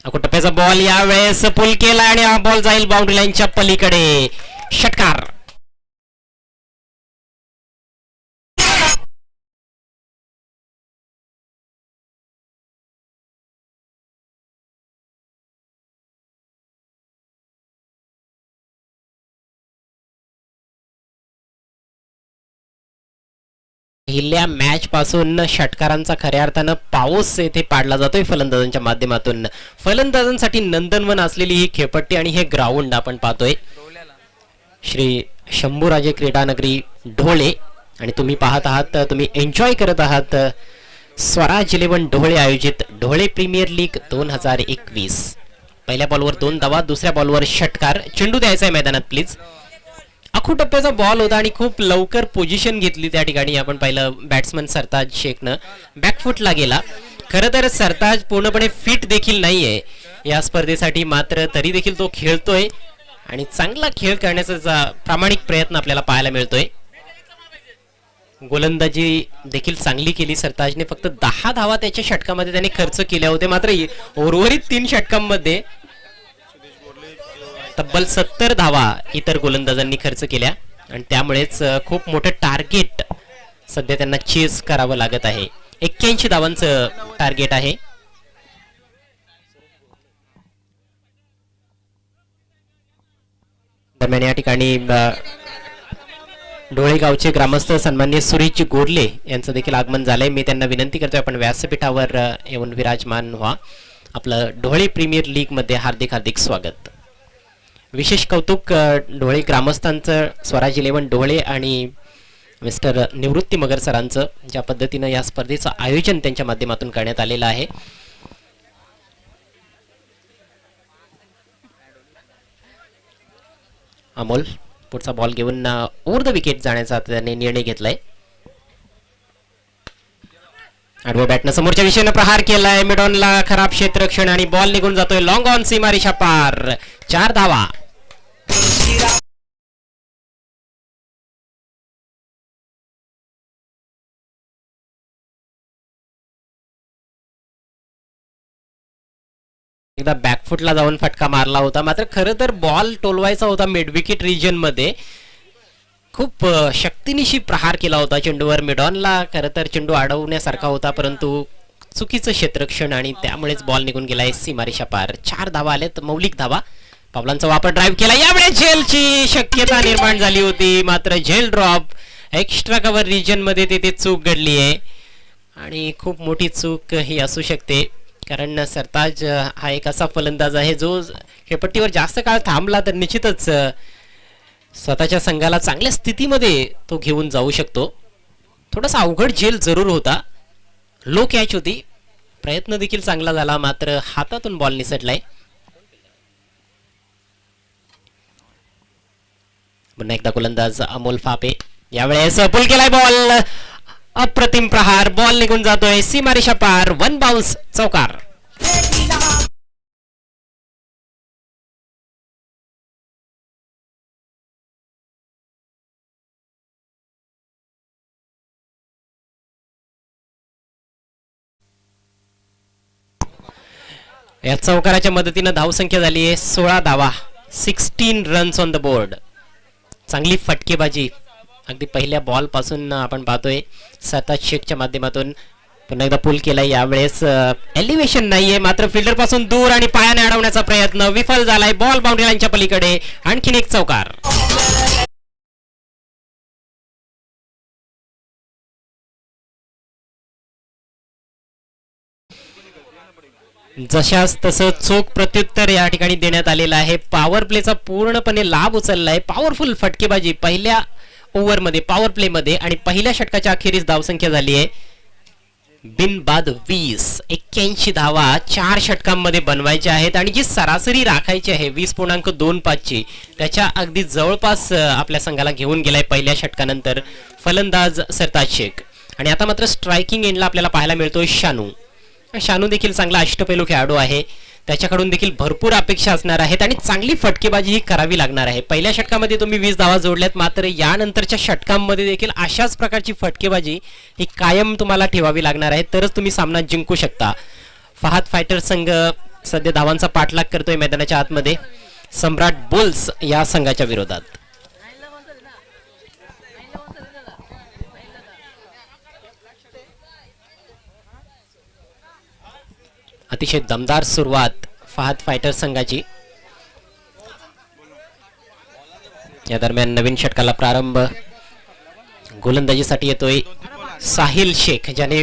टप्प्याचा बॉल यावेळेस पुल केला आणि हा बॉल जाईल बाउंड्री लाईनच्या पलीकडे. षटकार. पहिल्या मॅच पासून षटकारांचा खऱ्या अर्थानं पाऊस येथे पाडला जातोय फलंदाजांच्या माध्यमातून. फलंदाजांसाठी नंदनवन असलेली ही खेळपट्टी आणि हे ग्राउंड आपण पाहतोय श्री शंभूराजे क्रीडानगरी ढोळे. आणि तुम्ही पाहत आहात, तुम्ही एन्जॉय करत आहात स्वराज 11 ढोळे आयोजित ढोळे प्रीमियर लीग 2021. पहिल्या बॉलवर 2 धावा, दुसऱ्या बॉलवर षटकार. चेंडू द्यायचा आहे मैदानात प्लीज. अखू टप्प्याचा बॉल होता आणि खूप लवकर पोझिशन घेतली त्या ठिकाणी. आपण पाहिलं बॅट्समन सरताज शेखनं बॅकफुटला गेला. खरं तर सरताज पूर्णपणे फिट देखील नाहीये या स्पर्धेसाठी मात्र तरी देखील तो खेळतोय आणि चांगला खेळ करण्याचा प्रामाणिक प्रयत्न आपल्याला पाहायला मिळतोय. गोलंदाजी देखील चांगली केली सरताजने. फक्त 10 धावा त्याच्या षटकामध्ये त्याने खर्च केल्या होत्या मात्र उर्वरित 3 षटकांमध्ये तब्बल 70 धावा इतर गोलंदाजांनी खर्च केल्या आणि त्यामुळेच खूप मोठं टार्गेट सध्या त्यांना चेस करावं लागत आहे. 81 धावांचं टार्गेट आहे. दरम्यान या ठिकाणी ढोळे गावचे ग्रामस्थ सन्मान्य सुरेशजी गोडले यांचं देखील आगमन झालंय. मी त्यांना विनंती करतोय आपण व्यासपीठावर येऊन विराजमान व्हा. आपलं ढोळे प्रीमियर लीग मध्ये हार्दिक हार्दिक स्वागत. विशेष कौतुक ढोळे ग्रामस्थांचं, स्वराज 11 ढोळे आणि मिस्टर निवृत्ती मगर सरांचं, ज्या पद्धतीनं या स्पर्धेचं आयोजन त्यांच्या माध्यमातून करण्यात आलेलं आहे. अमोल पुढचा बॉल घेऊन ओव्हर द विकेट जाण्याचा त्याने निर्णय घेतलाय. आडव्या बॅटनं समोरच्या दिशेनं प्रहार केलाय. मिडॉनला खराब क्षेत्ररक्षण आणि बॉल निघून जातोय लॉंग ऑन सीमारेषा पार. 4 धावा. एकदा बॅकफुटला जाऊन फटका मारला होता, मात्र खरं तर बॉल टोलवायचा होता मिड विकेट रिजन मध्ये. खूप शक्तीनिशी प्रहार केला होता चेंडूवर. मिडॉनला खरं तर चेंडू अडवण्यासारखा होता, परंतु चुकीचं क्षेत्ररक्षण आणि त्यामुळेच बॉल निघून गेलाय सीमारेषा पार. 4 धावा आल्यात, मौलिक धावा. पावलांचा वापर ड्राईव्ह केला. यावेळेस झेलची शक्यता निर्माण झाली होती, मात्र झेल ड्रॉप. एक्स्ट्रा कव्हर रिजन मध्ये तिथे चूक घडली आहे आणि खूप मोठी चूक ही असू शकते, कारण सरताज हा एक असा फलंदाज आहे जो खेळपट्टीवर जास्त काळ थांबला तर निश्चितच स्वतःच्या संघाला चांगल्या स्थितीमध्ये तो घेऊन जाऊ शकतो. थोडासा अवघड झेल जरूर होता. लो कॅच होती, प्रयत्न देखील चांगला झाला, मात्र हातातून बॉल निसटलाय. पुन्हा एकदा गोलंदाज अमोल फापे. यावेळेस पुल केलाय बॉल. अप्रतिम प्रहार. बॉल निघून जातोय सीमारेषा पार. 1 बाउन्स, चौकार. या चौकाराच्या मदतीनं धावसंख्या झाली आहे 16 धावा. 16 रन्स ऑन द बोर्ड. चांगली फटकेबाजी अगदी पहिल्या बॉल पासून आपण पाहतोय. सरताज शेखच्या माध्यमातून पुन्हा एकदा पुल केलाय. यावेळेस एलिव्हेशन नाहीये, मात्र फिल्डर पासून दूर आणि पायाने अडवण्याचा प्रयत्न विफल झालाय. बॉल बाउंड्री लाईनच्या पलीकडे. आणखीन एक चौकार. जशास तसं चोख प्रत्युत्तर या ठिकाणी देण्यात आलेलं आहे. पॉवर प्लेचा पूर्णपणे लाभ उचललाय. पॉवरफुल फटकेबाजी पहिल्या ओव्हर मध्ये, पॉवर प्ले मध्ये, आणि पहिल्या षटकाच्या अखेरीस धावसंख्या झाली आहे बिनबाद 20. 81 धावा 4 षटकांमध्ये बनवायच्या आहेत आणि जी सरासरी राखायची आहे 20.25 ची, त्याच्या अगदी जवळपास आपल्या संघाला घेऊन गेलाय पहिल्या षटकानंतर फलंदाज सरताज शेख. आणि आता मात्र स्ट्रायकिंग एंडला आपल्याला पाहायला मिळतोय शानू. शानू देखील चांगला अष्टपैलू खेळाडू आहे, त्याच्याकडून देखील भरपूर अपेक्षा असणार आहेत आणि चांगली फटकेबाजी ही करावी लागणार आहे. पहिल्या षटकामध्ये तुम्ही 20 धावा जोडल्यात, मात्र यानंतरच्या षटकांमध्ये देखील अशाच प्रकारची फटकेबाजी ही कायम तुम्हाला ठेवावी लागणार आहे, तरच तुम्ही सामना जिंकू शकता. फहाद फायटर संघ सध्या धावांचा पाठलाग करतोय मैदानाच्या आतमध्ये सम्राट बुल्स या संघाच्या विरोधात. अतिशय दमदार सुरुवात फहाद फायटर संघाची. या दरम्यान नवीन षटकाला प्रारंभ गोलंदाजीसाठी येतोय साहिल शेख, ज्याने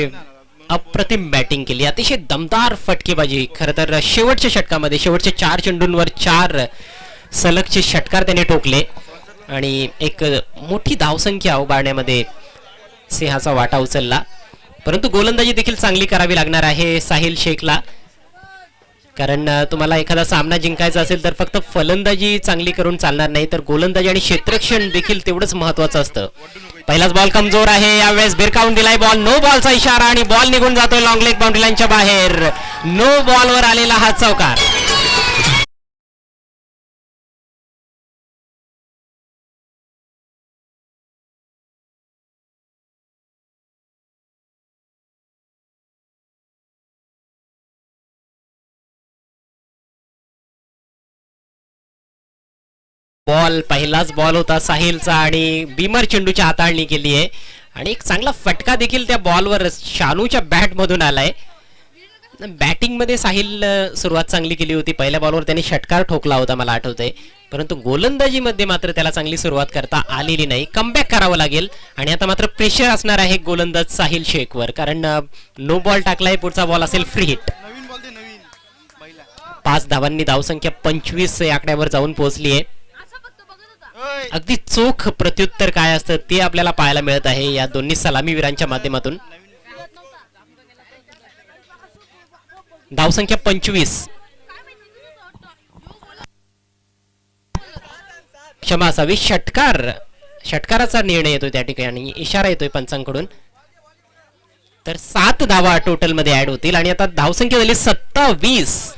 अप्रतिम बॅटिंग केली. अतिशय दमदार फटकेबाजी. खरं तर शेवटच्या षटकामध्ये शेवटच्या 4 चेंडूंवर 4 सलगचे षटकार त्याने ठोकले आणि एक मोठी धावसंख्या उभारण्यामध्ये सिंहाचा वाटा उचलला. परंतु गोलंदाजी देखील चांगली करावी लागणार आहे साहिल शेखला, कारण तुम्हाला एखादा सामना जिंकायचा असेल तर फक्त फलंदाजी चांगली करून चालणार नाही, तर गोलंदाजी आणि क्षेत्ररक्षण देखील तेवढंच महत्वाचं असतं. पहिलाच बॉल कमजोर आहे. यावेळेस भिरकावून दिलाय बॉल. नो बॉलचा इशारा आणि बॉल निघून जातोय लॉंग लेग बाउंड्री लाईनच्या बाहेर. नो बॉलवर आलेला हा चौकार. बॉल पहिलाच बॉल होता साहिलचा आणि बीमर चेंडूच्या हाताळणी केली आहे आणि एक चांगला फटका देखील त्या बॉलवर शानूच्या बॅट मधून आलाय. बॅटिंग मध्ये साहिल सुरुवात चांगली केली होती. पहिल्या बॉलवर त्याने षटकार ठोकला होता मला आठवतंय, परंतु गोलंदाजीमध्ये मात्र त्याला चांगली सुरुवात करता आलेली नाही. कमबॅक करावं लागेल आणि आता मात्र प्रेशर असणार आहे गोलंदाज साहिल शेखवर, कारण नो बॉल टाकलाय. पुढचा बॉल असेल फ्री हिट. 5 धावांनी धावसंख्या 25 या आकड्यावर जाऊन पोहोचली आहे. अगदी चोख प्रत्युत्तर काय असतं ते आपल्याला पाहायला मिळत आहे या दोन्ही सलामीवीरांच्या माध्यमातून. धावसंख्या 25. क्षमा असावी, षटकाराचा निर्णय येतोय त्या ठिकाणी, इशारा येतोय पंचांकडून. तर 7 धावा टोटल मध्ये ऍड होतील आणि आता धावसंख्या झाली 27.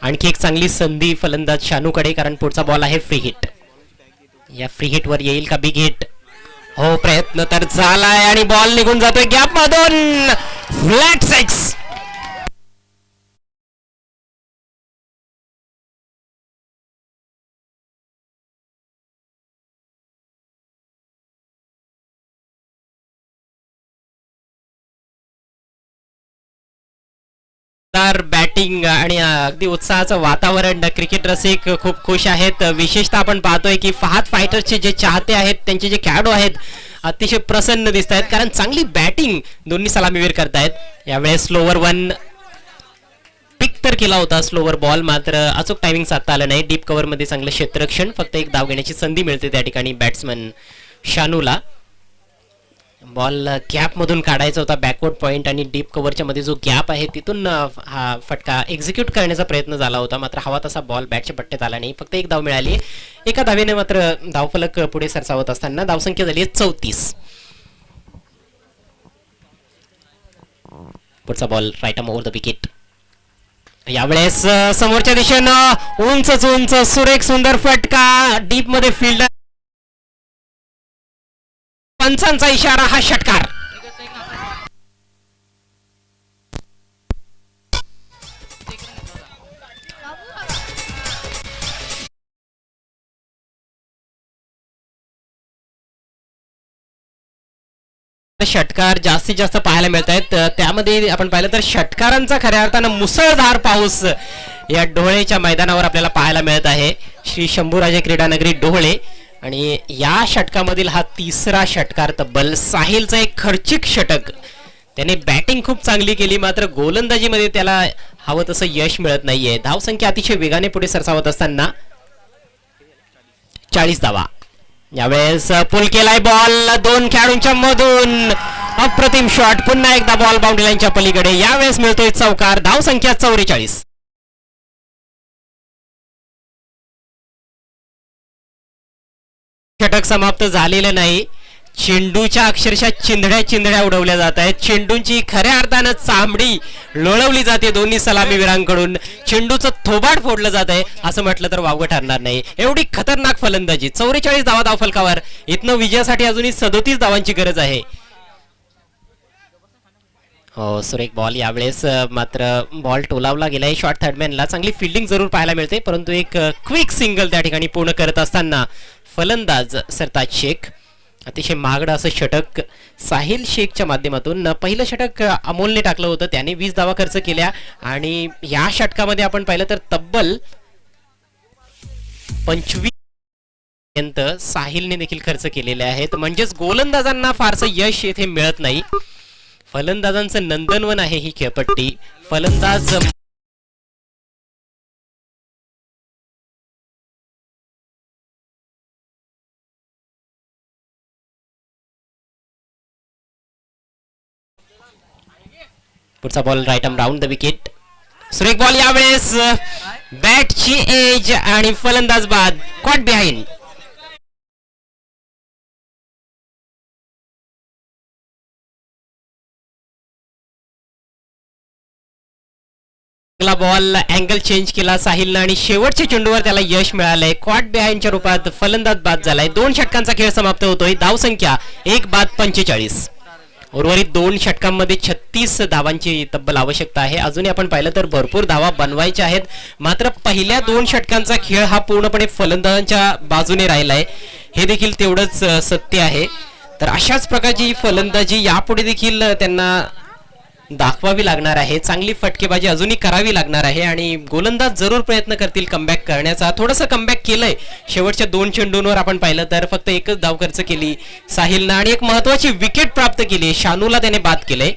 आणखी एक चांगली संधी फलंदाज शानूकडे, कारण पुढचा बॉल आहे फ्री हिट. या फ्री हिट वर येईल का बिग हिट? हो, प्रयत्न तर झालाय आणि बॉल निघून जातोय गॅप मधून. फ्लॅट 6. बॅटिंग आणि अगदी उत्साहाचं वातावरण, क्रिकेट रसिक खूप खुश आहेत. विशेषतः आपण पाहतोय की फहाद फायटर्सचे जे चाहते आहेत, त्यांचे जे खेळाडू आहेत, अतिशय प्रसन्न दिसत आहेत, कारण चांगली बॅटिंग दोन्ही सलामीवीर करतायत. यावेळेस स्लोवर 1 पिक तर केला होता, स्लोवर बॉल मात्र अचूक टायमिंग साधता आलं नाही. डीप कव्हर मध्ये चांगलं क्षेत्ररक्षण, फक्त एक धाव घेण्याची संधी मिळते त्या ठिकाणी बॅट्समन शानूला. बॉल गॅप मधून काढायचा होता बॅकवर्ड पॉइंट, आणि डीप कव्हरच्या मध्ये जो गॅप आहे तिथून हा फटका एक्झिक्यूट करण्याचा प्रयत्न झाला होता, मात्र हवा तसा बॉल बॅटच्या पट्ट्यात आला नाही. फक्त एक धाव मिळाली. एका धावेने मात्र धावफलक पुढे सरसावत असताना धावसंख्या झाली 34. पुढचा ball right arm over the wicket. यावेळेस समोरच्या दिशेनं उंच सुरेख सुंदर फटका, डीप मध्ये फील्डर. पंचांचा इशारा, हा षटकार. षटकार जास्तीत जास्त पाहायला मिळत आहेत. त्यामध्ये आपण पाहिलं तर षटकारांचा खऱ्या अर्थानं मुसळधार पाऊस या डोळेच्या मैदानावर आपल्याला पाहायला मिळत आहे. श्री शंभूराजे क्रीडानगरी डोळे, आणि या षटकामधील हा 3रा षटकार तब्बल. साहिलचा एक खर्चिक षटक, त्याने बॅटिंग खूप चांगली केली, मात्र गोलंदाजीमध्ये त्याला हवं तसं यश मिळत नाहीये. धावसंख्या अतिशय वेगाने पुढे सरसावत असताना 40 धावा. यावेळेस पुल केलाय बॉल 2 खेळाडूंच्या मधून, अप्रतिम शॉट. पुन्हा एकदा बॉल बाउंड्री लाईनच्या पलीकडे. यावेळेस मिळतोय चौकार. धावसंख्या 44. षटक समाप्त झालेलं नाही. चेंडूच्या अक्षरशः चिंधड्या उडवल्या जात आहेत. चेंडूंची खऱ्या अर्थानं चामडी लोळवली जाते दोन्ही सलामीवीरांकडून. चेंडूचं थोबाड फोडलं जात आहे असं म्हटलं तर वावगं ठरणार नाही. एवढी खतरनाक फलंदाजी. 44 धावा धावफलकावर. इथनं विजयासाठी अजूनही 37 धावांची गरज आहे. हो, सुरेख बॉल. यावेळेस मात्र बॉल टोलावला गेलाय शॉर्ट थर्डमॅनला. चांगली फिल्डिंग जरूर पाहायला मिळते, परंतु एक क्विक सिंगल त्या ठिकाणी पूर्ण करत असताना फलंदाज सरताज शेख. अतिशय महागडं असं षटक साहिल शेखच्या माध्यमातून. पहिलं षटक अमोलने टाकलं होतं, त्याने 20 धावा खर्च केल्या, आणि या षटकामध्ये आपण पाहिलं तर तब्बल 25 साहिलने देखील खर्च केलेले आहेत. म्हणजेच गोलंदाजांना फारसं यश येथे मिळत नाही. फलंदाजांचं नंदनवन आहे ही खेळपट्टी. फलंदाज पुढचा ball right arm round the wicket. सुरेख बॉल. यावेळेस बॅटची एज आणि फलंदाज बाद. Caught behind. Ball angle change केला साहिलनं, आणि शेवटच्या चेंडूवर त्याला यश मिळालंय. कॉट बिहाइंडच्या रूपात फलंदाज बाद झालाय. 2 षटकांचा खेळ समाप्त होतोय. धावसंख्या 1 बाद 45. उर्वरित 2 षटकांमध्ये 36 धावांची तब्बल आवश्यकता आहे. अजूनही आपण पाहिलं तर भरपूर धावा बनवायच्या आहेत, मात्र पहिल्या 2 षटकांचा खेळ हा पूर्णपणे फलंदाजांच्या बाजूने राहिलाय, हे देखील तेवढंच सत्य आहे. तर अशाच प्रकारची फलंदाजी यापुढे देखील त्यांना दाखवावी लागणार आहे, चांगली फटकेबाजी अजूनही करावी लागणार आहे आणि गोलंदाज जरूर प्रयत्न करतील कमबॅक करण्याचा. थोडंसं कमबॅक केलंय शेवटच्या 2 चेंडूंवर आपण पाहिलं तर, फक्त एकच धाव खर्च केली साहिलनं आणि एक महत्वाची विकेट प्राप्त केली. शानूला त्याने बाद केलंय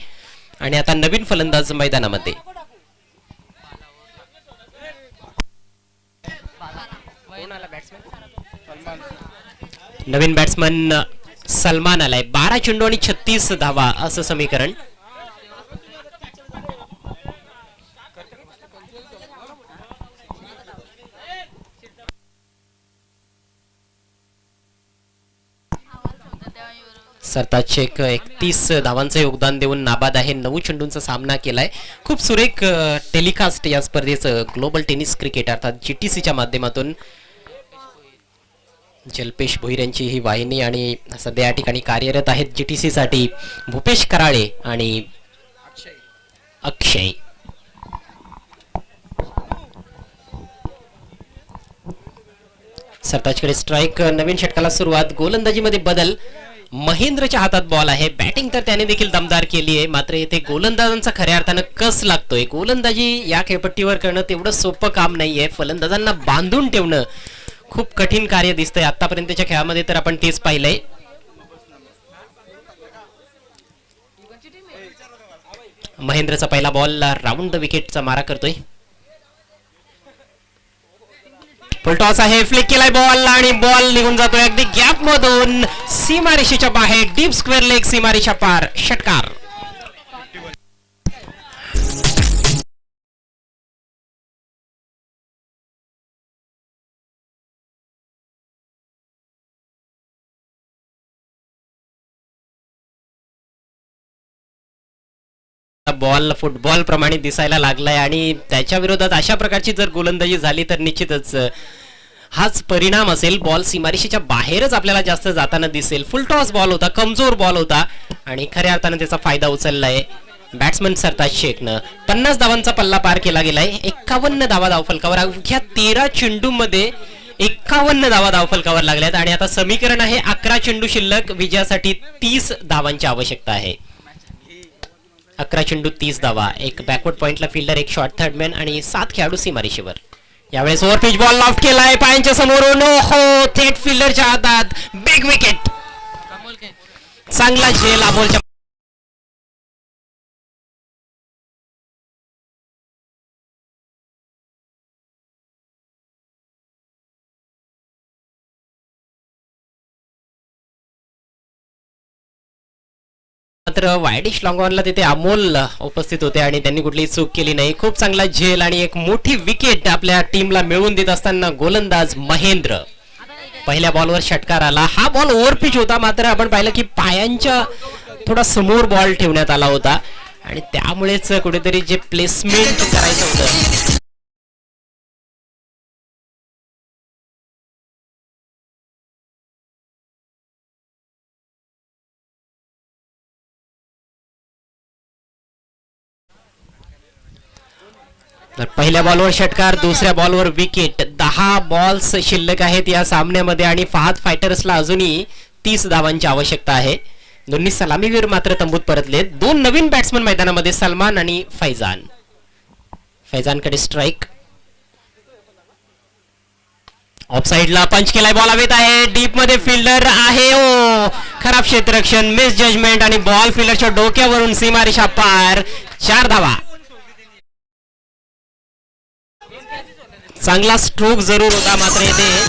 आणि आता नवीन फलंदाज मैदानामध्ये. नवीन बॅट्समन सलमान आलाय. 12 चेंडू आणि 36 धावा असं समीकरण. सरताज शेख 31 धावांचं योगदान देऊन नाबाद आहे. 9 चेंडूंचा सामना केलाय. खूप सुरेख टेलिकास्ट या स्पर्धेचं ग्लोबल टेनिस क्रिकेट अर्थात GTCच्या माध्यमातून. जल्पेश भोईर यांची ही वाहिनी आणि सध्या या ठिकाणी कार्यरत आहेत GTC साठी भूपेश कराळे आणि अक्षय. सरताजकडे स्ट्राइक. नवीन षटकाला सुरुवात. गोलंदाजीमध्ये बदल. महेंद्रच्या हातात बॉल आहे. बॅटिंग तर त्याने देखील दमदार केली आहे, मात्र येथे गोलंदाजांचा खऱ्या अर्थानं कस लागतोय. गोलंदाजी या खेळपट्टीवर करणं तेवढं सोपं काम नाहीये. फलंदाजांना बांधून ठेवणं खूप कठीण कार्य दिसतंय आतापर्यंतच्या खेळामध्ये, तर आपण तेच पाहिलंय. महेंद्रचा पहिला बॉल राऊंड द विकेटचा मारा करतोय. फुलटॉस आहे. फ्लिक केलाय बॉल आणि बॉल निघून जातोय अगदी गॅप मधून सीमारेषेच्या बाहेर. डीप स्क्वेअर लेग सीमारेषा पार. षटकार. बॉल फुटबॉल प्रमाणे दिसायला लागलाय आणि त्याच्या विरोधात अशा प्रकारची जर गोलंदाजी झाली तर निश्चितच हाच परिणाम असेल. बॉल सीमारेषेच्या बाहेरच आपल्याला जास्त जाताना दिसेल. फुल टॉस बॉल होता, कमजोर बॉल होता आणि खऱ्या अर्थानं त्याचा फायदा उचललाय बॅट्समन सरताज शेखनं. 50 धावांचा पल्ला पार केला गेलाय. 51 धावा धावफलकावर. अवघ्या 13 चेंडूमध्ये 51 धावा धावफलकावर लागल्यात आणि आता समीकरण आहे 11 चेंडू शिल्लक. विजयासाठी 30 धावांची आवश्यकता आहे. 11 चेंडू 30 धावा. एक बॅकवर्ड पॉइंटला फिल्डर, एक शॉर्ट थर्डमॅन आणि 7 खेळाडू सीमारेषेवर. यावेळेस ओव्हर पिच बॉल लॉफ्ट केलाय पायांच्या समोरून. हो, थेट फिल्डरच्या हातात. Big wicket. चांगला झेल अमोलच्या. मात्र वायडिश लॉंगॉनला तिथे अमोल उपस्थित होते आणि त्यांनी कुठलीही चूक केली नाही. खूप चांगला झेल आणि एक मोठी विकेट आपल्या टीमला मिळवून देत असताना गोलंदाज महेंद्र. पहिल्या बॉलवर षटकार आला. हा बॉल ओव्हरपिच होता, मात्र आपण पाहिलं की पायांच्या थोडा समोर बॉल ठेवण्यात आला होता आणि त्यामुळेच कुठेतरी जे प्लेसमेंट करायचं होतं तर पहिल्या बॉलवर षटकार, दुसऱ्या बॉलवर विकेट. 10 बॉल्स शिल्लक आहेत या सामन्यामध्ये आणि फहाद फायटर्सला अजूनही 30 धावांची आवश्यकता आहे. दोन्ही सलामीवीर मात्र तंबूत परतलेत. 2 नवीन बॅट्समन मैदानामध्ये, सलमान आणि फैजान. फैजानकडे स्ट्राइक. ऑफ साइडला पंच केलाय. बॉल हवेत आहे. डीप मध्ये फिल्डर आहे. ओ, खराब क्षेत्ररक्षण, मिस जजमेंट आणि बॉल फिल्डरच्या डोक्यावरून सीमारेषा पार. 4 धावा. चांगला स्ट्रोक जरूर होता, मात्र येथे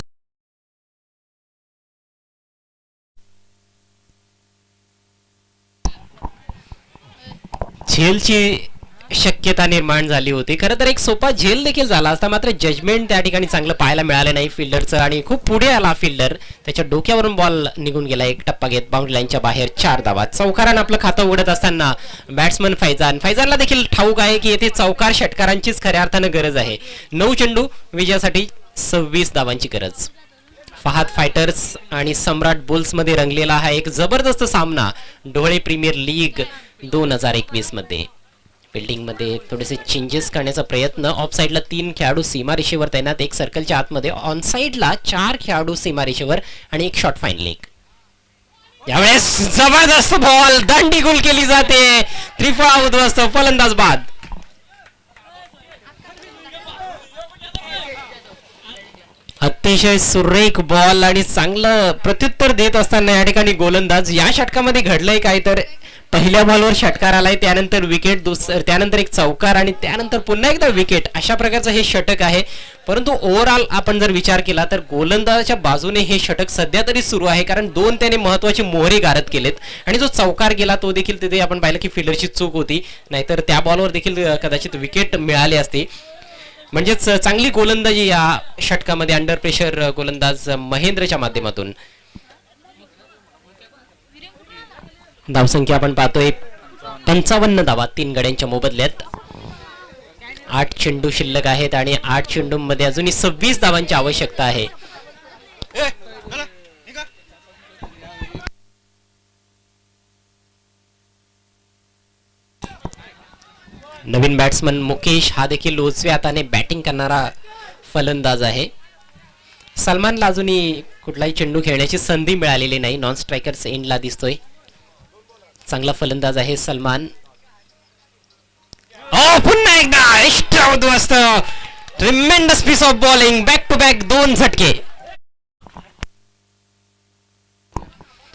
झेलची शक्यता निर्माण झाली होती. खरं तर एक सोपा झेल देखील झाला असता, मात्र जजमेंट त्या ठिकाणी चांगलं पाहायला मिळालं नाही फिल्डरचं आणि खूप पुढे आला फिल्डर. त्याच्या डोक्यावरून बॉल निघून गेला एक टप्पा घेत बाउंड्री लाईनच्या बाहेर. 4 धावा. चौकारानं आपलं खातं उघडत असताना बॅट्समन फैजानला देखील ठाऊक आहे की येथे चौकार षटकारांचीच खऱ्या अर्थानं गरज आहे. 9 चेंडू विजयासाठी 26 धावांची गरज. फहाद फायटर्स आणि सम्राट बुल्स मध्ये रंगलेला हा एक जबरदस्त सामना ढोळे प्रीमियर लीग 2021 मध्ये. फिल्डिंग मध्ये थोडेसे चेंजेस करण्याचा प्रयत्न. ऑफ साइडला 3 खेळाडू सीमारेषेवर तैनात, एक सर्कलच्या आतमध्ये. ऑन साइडला 4 खेळाडू सीमारेषेवर आणि एक शॉर्ट फाईन लेग. यावेळेस जबरदस्त बॉल दांडी गोल केली जाते, त्रिफळा उद्ध्वस्त, फलंदाज बाद. अतिशय सुरेख बॉल आणि चांगलं प्रत्युत्तर देत असताना या ठिकाणी गोलंदाज. या षटकामध्ये घडलंय काय तर पहिल्या बॉलवर षटकार आलाय, त्यानंतर विकेट, त्यानंतर एक चौकार आणि त्यानंतर पुन्हा एकदा विकेट, अशा प्रकारचं हे षटक आहे. परंतु ओव्हरऑल आपण जर विचार केला तर गोलंदाजाच्या बाजूने हे षटक सध्या तरी सुरू आहे, कारण दोन त्याने महत्वाचे मोहरे गारद केलेत आणि जो चौकार गेला तो देखील तिथे आपण पाहिलं की फिल्डरची चूक होती, नाहीतर त्या बॉलवर देखील कदाचित विकेट मिळाली असती. म्हणजेच चांगली गोलंदाजी या षटकामध्ये अंडर प्रेशर गोलंदाज महेंद्रच्या माध्यमातून. धावसंख्या आपण पाहतोय 55 धावा 3 गड्यांच्या मोबदल्यात. 8 चेंडू शिल्लक आहेत आणि 8 चेंडूंमध्ये अजूनही 26 धावांची आवश्यकता आहे. नवीन बॅट्समन मुकेश हा देखील उजव्या हाताने बॅटिंग करणारा फलंदाज आहे. सलमानला अजूनही कुठलाही चेंडू खेळण्याची संधी मिळालेली नाही, नॉन स्ट्रायकर्स एंडला दिसतोय. चांगला फलंदाज आहे सलमान. पुन्हा एकदा एक्स्ट्रा उद्ध्वस्त, tremendous piece of bowling, back to back 2 झटके.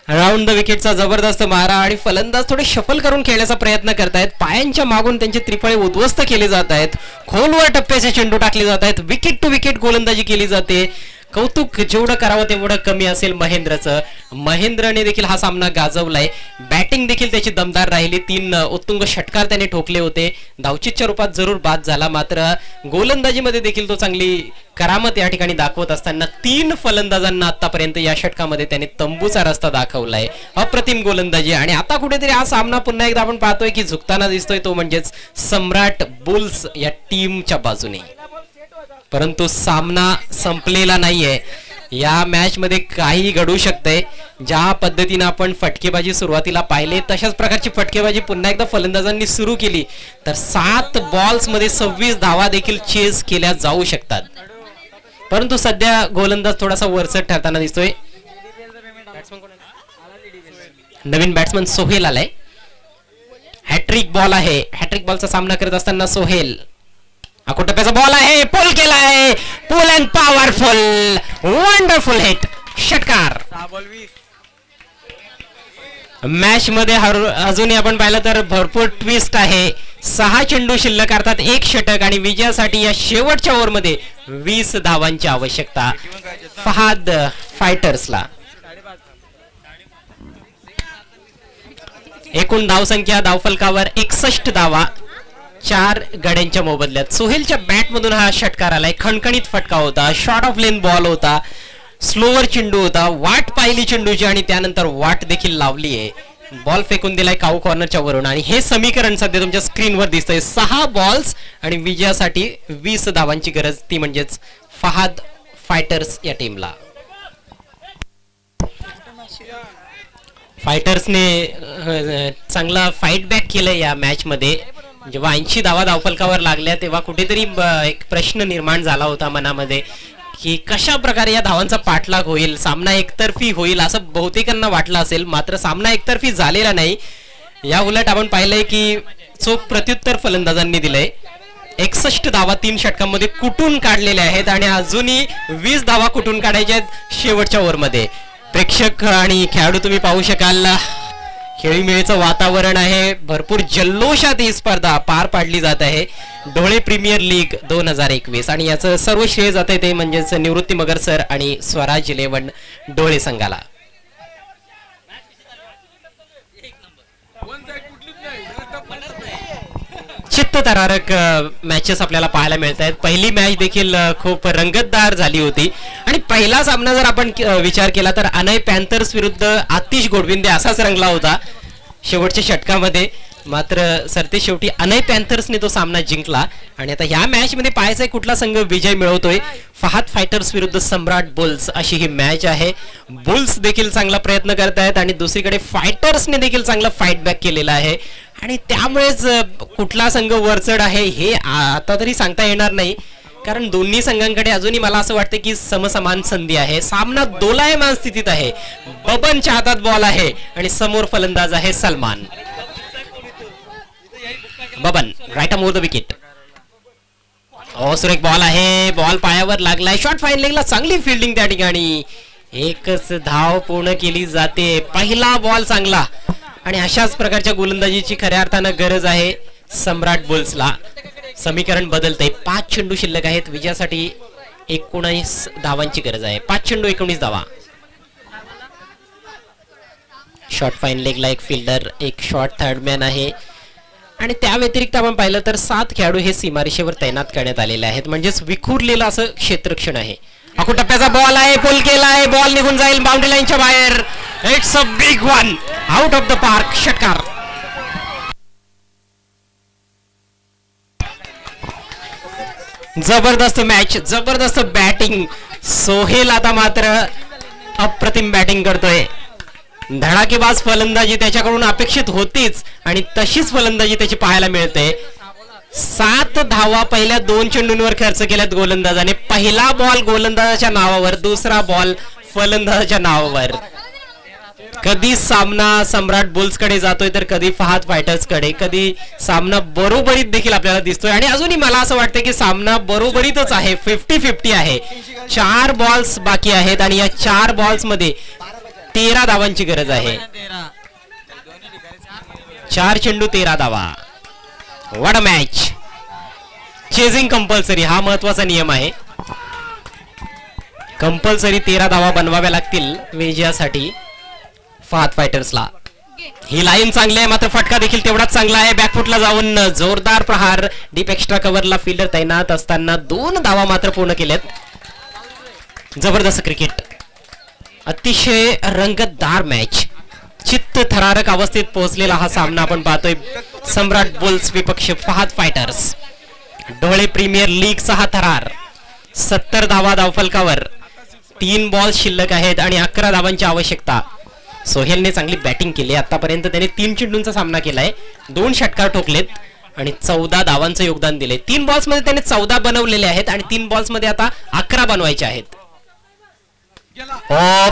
राऊंड द विकेटचा जबरदस्त मारा आणि फलंदाज थोडे शफल करून खेळण्याचा प्रयत्न करतायत. पायांच्या मागून त्यांचे त्रिफळे उद्ध्वस्त केले जात आहेत, खोलवर टप्प्याचे चेंडू टाकले जात आहेत, विकेट टू विकेट गोलंदाजी केली जाते. कौतुक जेवढं करावं तेवढं कमी असेल महेंद्रचं. महेंद्रने देखील हा सामना गाजवलाय, बॅटिंग देखील त्याची दमदार राहिली. 3 उत्तुंग षटकार त्याने ठोकले होते, धावचीतच्या रूपात जरूर बाद झाला, मात्र गोलंदाजीमध्ये देखील तो चांगली करामत या ठिकाणी दाखवत असताना 3 फलंदाजांना आतापर्यंत या षटकामध्ये त्याने तंबूचा रस्ता दाखवलाय. अप्रतिम गोलंदाजी. आणि आता कुठेतरी हा सामना पुन्हा एकदा आपण पाहतोय की झुकताना दिसतोय, तो म्हणजेच सम्राट बुल्स या टीमच्या बाजूने. परंतु सामना संपलेला नाहीये, या मॅच मध्ये काही घडू शकते. ज्या पद्धतीने आपण फटकेबाजी सुरुवातीला पाहिले तशाच प्रकारची फटकेबाजी पुन्हा एकदा फलंदाजांनी सुरू केली तर 7 बॉल्स मध्ये 26 धावा देखील चेस केल्या जाऊ शकतात. परंतु सध्या गोलंदाज थोडासा वरचढ ठरताना दिसतोय. नवीन बॅट्समन सोहेल आलाय. हॅट्रिक बॉल आहे, हॅट्रिक बॉलचा सामना करत असताना सोहेल. टप्प्याचा बॉल आहे, पुल केला आहे, पुल अँड पॉवरफुल, वंडरफुल हिट, षटकार. मॅच मध्ये अजूनही आपण पाहिलं तर भरपूर ट्विस्ट आहे. 6 चेंडू शिल्लक, अर्थात 1 षटक आणि विजयासाठी या शेवटच्या ओव्हरमध्ये 20 धावांची आवश्यकता फहाद फायटर्सला. एकूण धावसंख्या धावफलकावर 61 धावा 4 गड्यांच्या मोबदल्यात. सोहेलच्या बॅट मधून हा षटकार आलाय, खणखणीत फटका होता, शॉर्ट ऑफ लेन बॉल होता, स्लोवर चेंडू होता, वाट पाहिली चेंडूची आणि त्यानंतर वाट देखील लावली आहे. बॉल फेकून दिलाय काऊ कॉर्नरच्या वरून आणि हे समीकरण सध्या तुमच्या स्क्रीनवर दिसतंय. 6 बॉल्स आणि विजयासाठी 20 धावांची गरज, ती म्हणजेच फहाद फायटर्स या टीमला. फायटर्सने चांगला फाईट बॅक केलंय या मॅच मध्ये. जेव्हा 80 धावा धावफलकावर लागल्या तेव्हा कुठेतरी एक प्रश्न निर्माण झाला होता मनामध्ये की कशा प्रकारे या धावांचा पाठलाग होईल, सामना एकतर्फी होईल असं बहुतेकांना वाटलं असेल, मात्र सामना एकतर्फी झालेला नाही. या उलट आपण पाहिलंय की चोख प्रत्युत्तर फलंदाजांनी दिलंय. 61 धावा 3 षटकांमध्ये कुठून काढलेल्या आहेत आणि अजूनही 20 धावा कुठून काढायच्या आहेत शेवटच्या ओव्हरमध्ये. प्रेक्षक आणि खेळाडू तुम्ही पाहू शकाल, खेळीमेळीचं वातावरण आहे, भरपूर जल्लोषात ही स्पर्धा पार पाडली जात आहे. ढोळे प्रीमियर लीग 2021 आणि याचं सर्व श्रेय जाते ते म्हणजेच निवृत्ती मगर सर आणि स्वराज 11 ढोळे संघाला. चित्तथरारक मॅचेस आपल्याला पाहायला मिळत आहेत. पहिली मॅच देखील खूप रंगतदार झाली होती आणि पहिला सामना जर आपण विचार केला तर अनय पॅन्थर्स विरुद्ध आतिश गोडविंदे असाच रंगला होता शेवटच्या षटकामध्ये. मात्र सरते शेवटी अनय पॅन्थर्सने तो सामना जिंकला आणि आता ह्या मॅच मध्ये पाहायचंय कुठला संघ विजय मिळवतोय. फहाद फायटर्स विरुद्ध सम्राट बुल्स अशी ही मॅच आहे. बुल्स देखील चांगला प्रयत्न करतायत आणि दुसरीकडे फायटर्सने देखील चांगला फाईट बॅक केलेला आहे आणि त्यामुळेच कुठला संघ वरचढ आहे हे आता तरी सांगता येणार नाही. कारण दोन्ही संघांकडे अजूनही मला असं वाटतं की समसमान संधी आहे. सामना दोलायमान स्थितीत आहे. बबनच्या हातात बॉल आहे आणि समोर फलंदाज आहे Salman. Baban right more the wicket. सुरेख बॉल आहे. बॉल पायावर लागलाय. शॉर्ट फाईन लेगला चांगली फिल्डिंग त्या ठिकाणी. एकच धाव पूर्ण केली जाते. पहिला बॉल चांगला आणि अशाच प्रकारच्या गोलंदाजीची खऱ्या अर्थानं गरज आहे सम्राट बुल्सला. समीकरण बदलतंय. 5 चेंडू शिल्लक आहेत. विजयासाठी 19 धावांची गरज आहे. 5 चेंडू 19 धावा. शॉर्ट फाईन लेगला एक फिल्डर, एक शॉर्ट थर्डमॅन आहे आणि त्या व्यतिरिक्त आपण पाहिलं तर 7 खेळाडू हे सीमारेषेवर तैनात करण्यात आलेले आहेत. म्हणजेच विखुरलेलं असं क्षेत्ररक्षण आहे. आखू टप्प्याचा बॉल आहे. पुल केला आहे. बॉल निघून जाईल बाउंड्री लाईनच्या बाहेर. It's a big one. Out of the park. षटकार. जबरदस्त मॅच, जबरदस्त बॅटिंग. सोहेल आता मात्र अप्रतिम बॅटिंग करतोय. धडाकेबाज फलंदाजी त्याच्याकडून अपेक्षित होतीच आणि तशीच फलंदाजी त्याची पाहायला मिळते. 7 धावा पहिल्या 2 चेंडूंवर खर्च केल्यात गोलंदाजाने. पहिला बॉल गोलंदाजाच्या नावावर, दुसरा बॉल फलंदाजाच्या नावावर. कधी सामना सम्राट बुल्स कडे जातोय तर कधी फहाद फायटर्स कडे. कधी सामना बरोबरीत देखील आपल्याला दिसतोय आणि अजूनही मला असं वाटतं की सामना बरोबरीतच आहे. 50-50 आहे. 4 बॉल्स बाकी आहेत आणि या 4 बॉल्स मध्ये 13 धावांची गरज आहे. 4 चेंडू 13 धावा. What a match. Chasing compulsory हा महत्वाचा नियम आहे. कंपल्सरी 13 धावा बनवाव्या लागतील विजयासाठी फहाद फायटर्सला. ही लाईन चांगली आहे मात्र फटका देखील तेवढाच चांगला आहे. बॅकफुटला जाऊन जोरदार प्रहार. डीप एक्स्ट्रा कव्हरला फिल्डर तैनात असताना 2 धावा मात्र पूर्ण केल्यात. जबरदस्त क्रिकेट. अतिशय रंगतदार मॅच. चित्त थरारक अवस्थेत पोहोचलेला हा सामना आपण पाहतोय. सम्राट बुल्स विपक्ष फहाद फायटर्स. डोळे प्रीमियर लीगचा हा थरार. 70 धावा धावफलकावर. 3 बॉल शिल्लक आहेत आणि 11 धावांची आवश्यकता. सोहेलने चांगली बॅटिंग केली. आतापर्यंत त्याने 3 चेंडूंचा सामना केलाय. 2 षटकार ठोकलेत आणि 14 धावांचं योगदान दिले. 3 बॉल्स मध्ये त्याने 14 बनवलेले आहेत आणि 3 बॉल्स मध्ये आता 11 बनवायचे आहेत.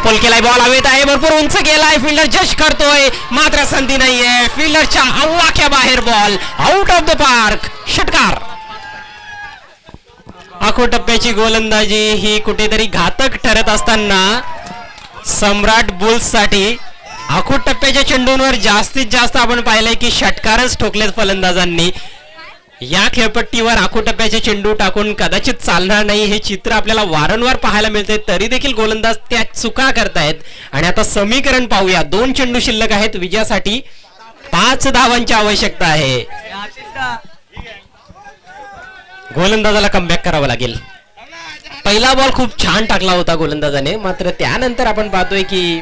पुल केलाय. बॉल हवेत आहे. भरपूर उंच गेलाय. फिल्डर जज करतोय मात्र संधी नाहीये. फिल्डरच्या आवाक्या बाहेर ball. Out of the park. षटकार. आखो टप्प्याची गोलंदाजी ही कुठेतरी घातक ठरत असताना सम्राट बुल्स साठी आखो टप्प्याच्या चेंडूंवर जास्तीत जास्त आपण पाहिलंय की षटकारच ठोकलेत फलंदाजांनी. या खेळपट्टीवर आखो टप्प्याचे चेंडू टाकून कदाचित चालणार नाही हे चित्र आपल्याला वारंवार पाहायला मिळते. तरी देखील गोलंदाज त्या चुका करतायत आणि आता समीकरण पाहूया. 2 चेंडू शिल्लक आहेत. विजयासाठी 5 धावांची आवश्यकता आहे. गोलंदाजाला कमबॅक करावं लागेल. पहिला बॉल खूप छान टाकला होता गोलंदाजाने मात्र त्यानंतर आपण पाहतोय की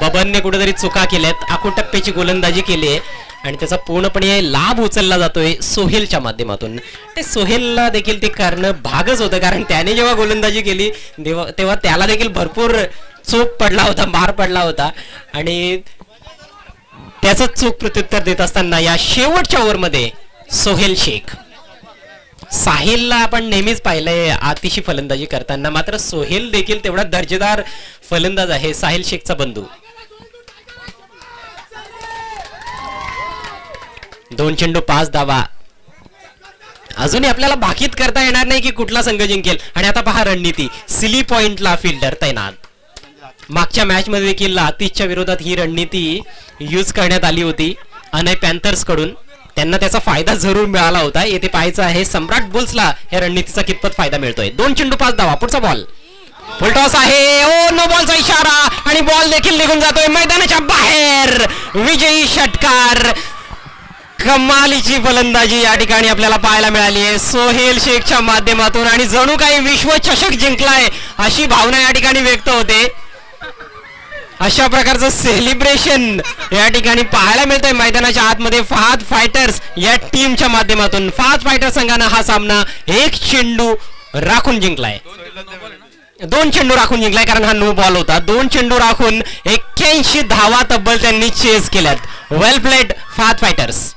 बबनने कुठेतरी चुका केल्यात. आखो टप्प्याची गोलंदाजी केली आहे आणि त्याचा पूर्णपणे लाभ उचलला जातोय सोहेलच्या माध्यमातून. ते सोहेलला देखील ते करणं भागच होतं कारण त्याने जेव्हा गोलंदाजी केली तेव्हा त्याला देखील भरपूर चोप पडला होता, मार पडला होता आणि त्याचं चोख प्रत्युत्तर देत असताना या शेवटच्या ओव्हरमध्ये सोहेल शेख. साहिलला आपण नेहमीच पाहिलंय आतिशी फलंदाजी करताना मात्र सोहेल देखील तेवढा दर्जेदार फलंदाज आहे. साहिल शेखचा बंधू. 2 चेंडू 5 धावा. अजूनही आपल्याला भाकीत करता येणार नाही की कुठला संघ जिंकेल. आणि आता पहा रणनीती. सिली पॉइंटला फिल्डर तैनात. मागच्या मॅच मध्ये देखील आतिशच्या विरोधात ही रणनीती यूज करण्यात आली होती अनय पॅन्थर्स कडून. त्यांना त्याचा फायदा जरूर मिळाला होता. येथे पाहायचं आहे सम्राट बुल्सला या रणनीतीचा कितपत फायदा मिळतोय. 2 चेंडू 5 धावा. पुढचा बॉल फुलटॉस आहे. ओ नो बॉलचा इशारा आणि बॉल देखील निघून जातोय मैदानाच्या बाहेर. विजयी षटकार. कमालीची फलंदाजी या ठिकाणी आपल्याला पाहायला मिळाली आहे सोहेल शेखच्या माध्यमातून आणि जणू काही विश्वचषक जिंकलाय अशी भावना या ठिकाणी व्यक्त होते. अशा प्रकारचं सेलिब्रेशन या ठिकाणी पाहायला मिळतंय मैदानाच्या आतमध्ये फहाद फायटर्स या टीमच्या माध्यमातून. फहाद फायटर्स संघानं हा सामना 1 चेंडू राखून जिंकलाय. 2 चेंडू राखून जिंकलाय कारण हा नो बॉल होता. 2 चेंडू राखून 81 धावा तब्बल त्यांनी चेस केल्यात. वेल प्लेड फहाद फायटर्स.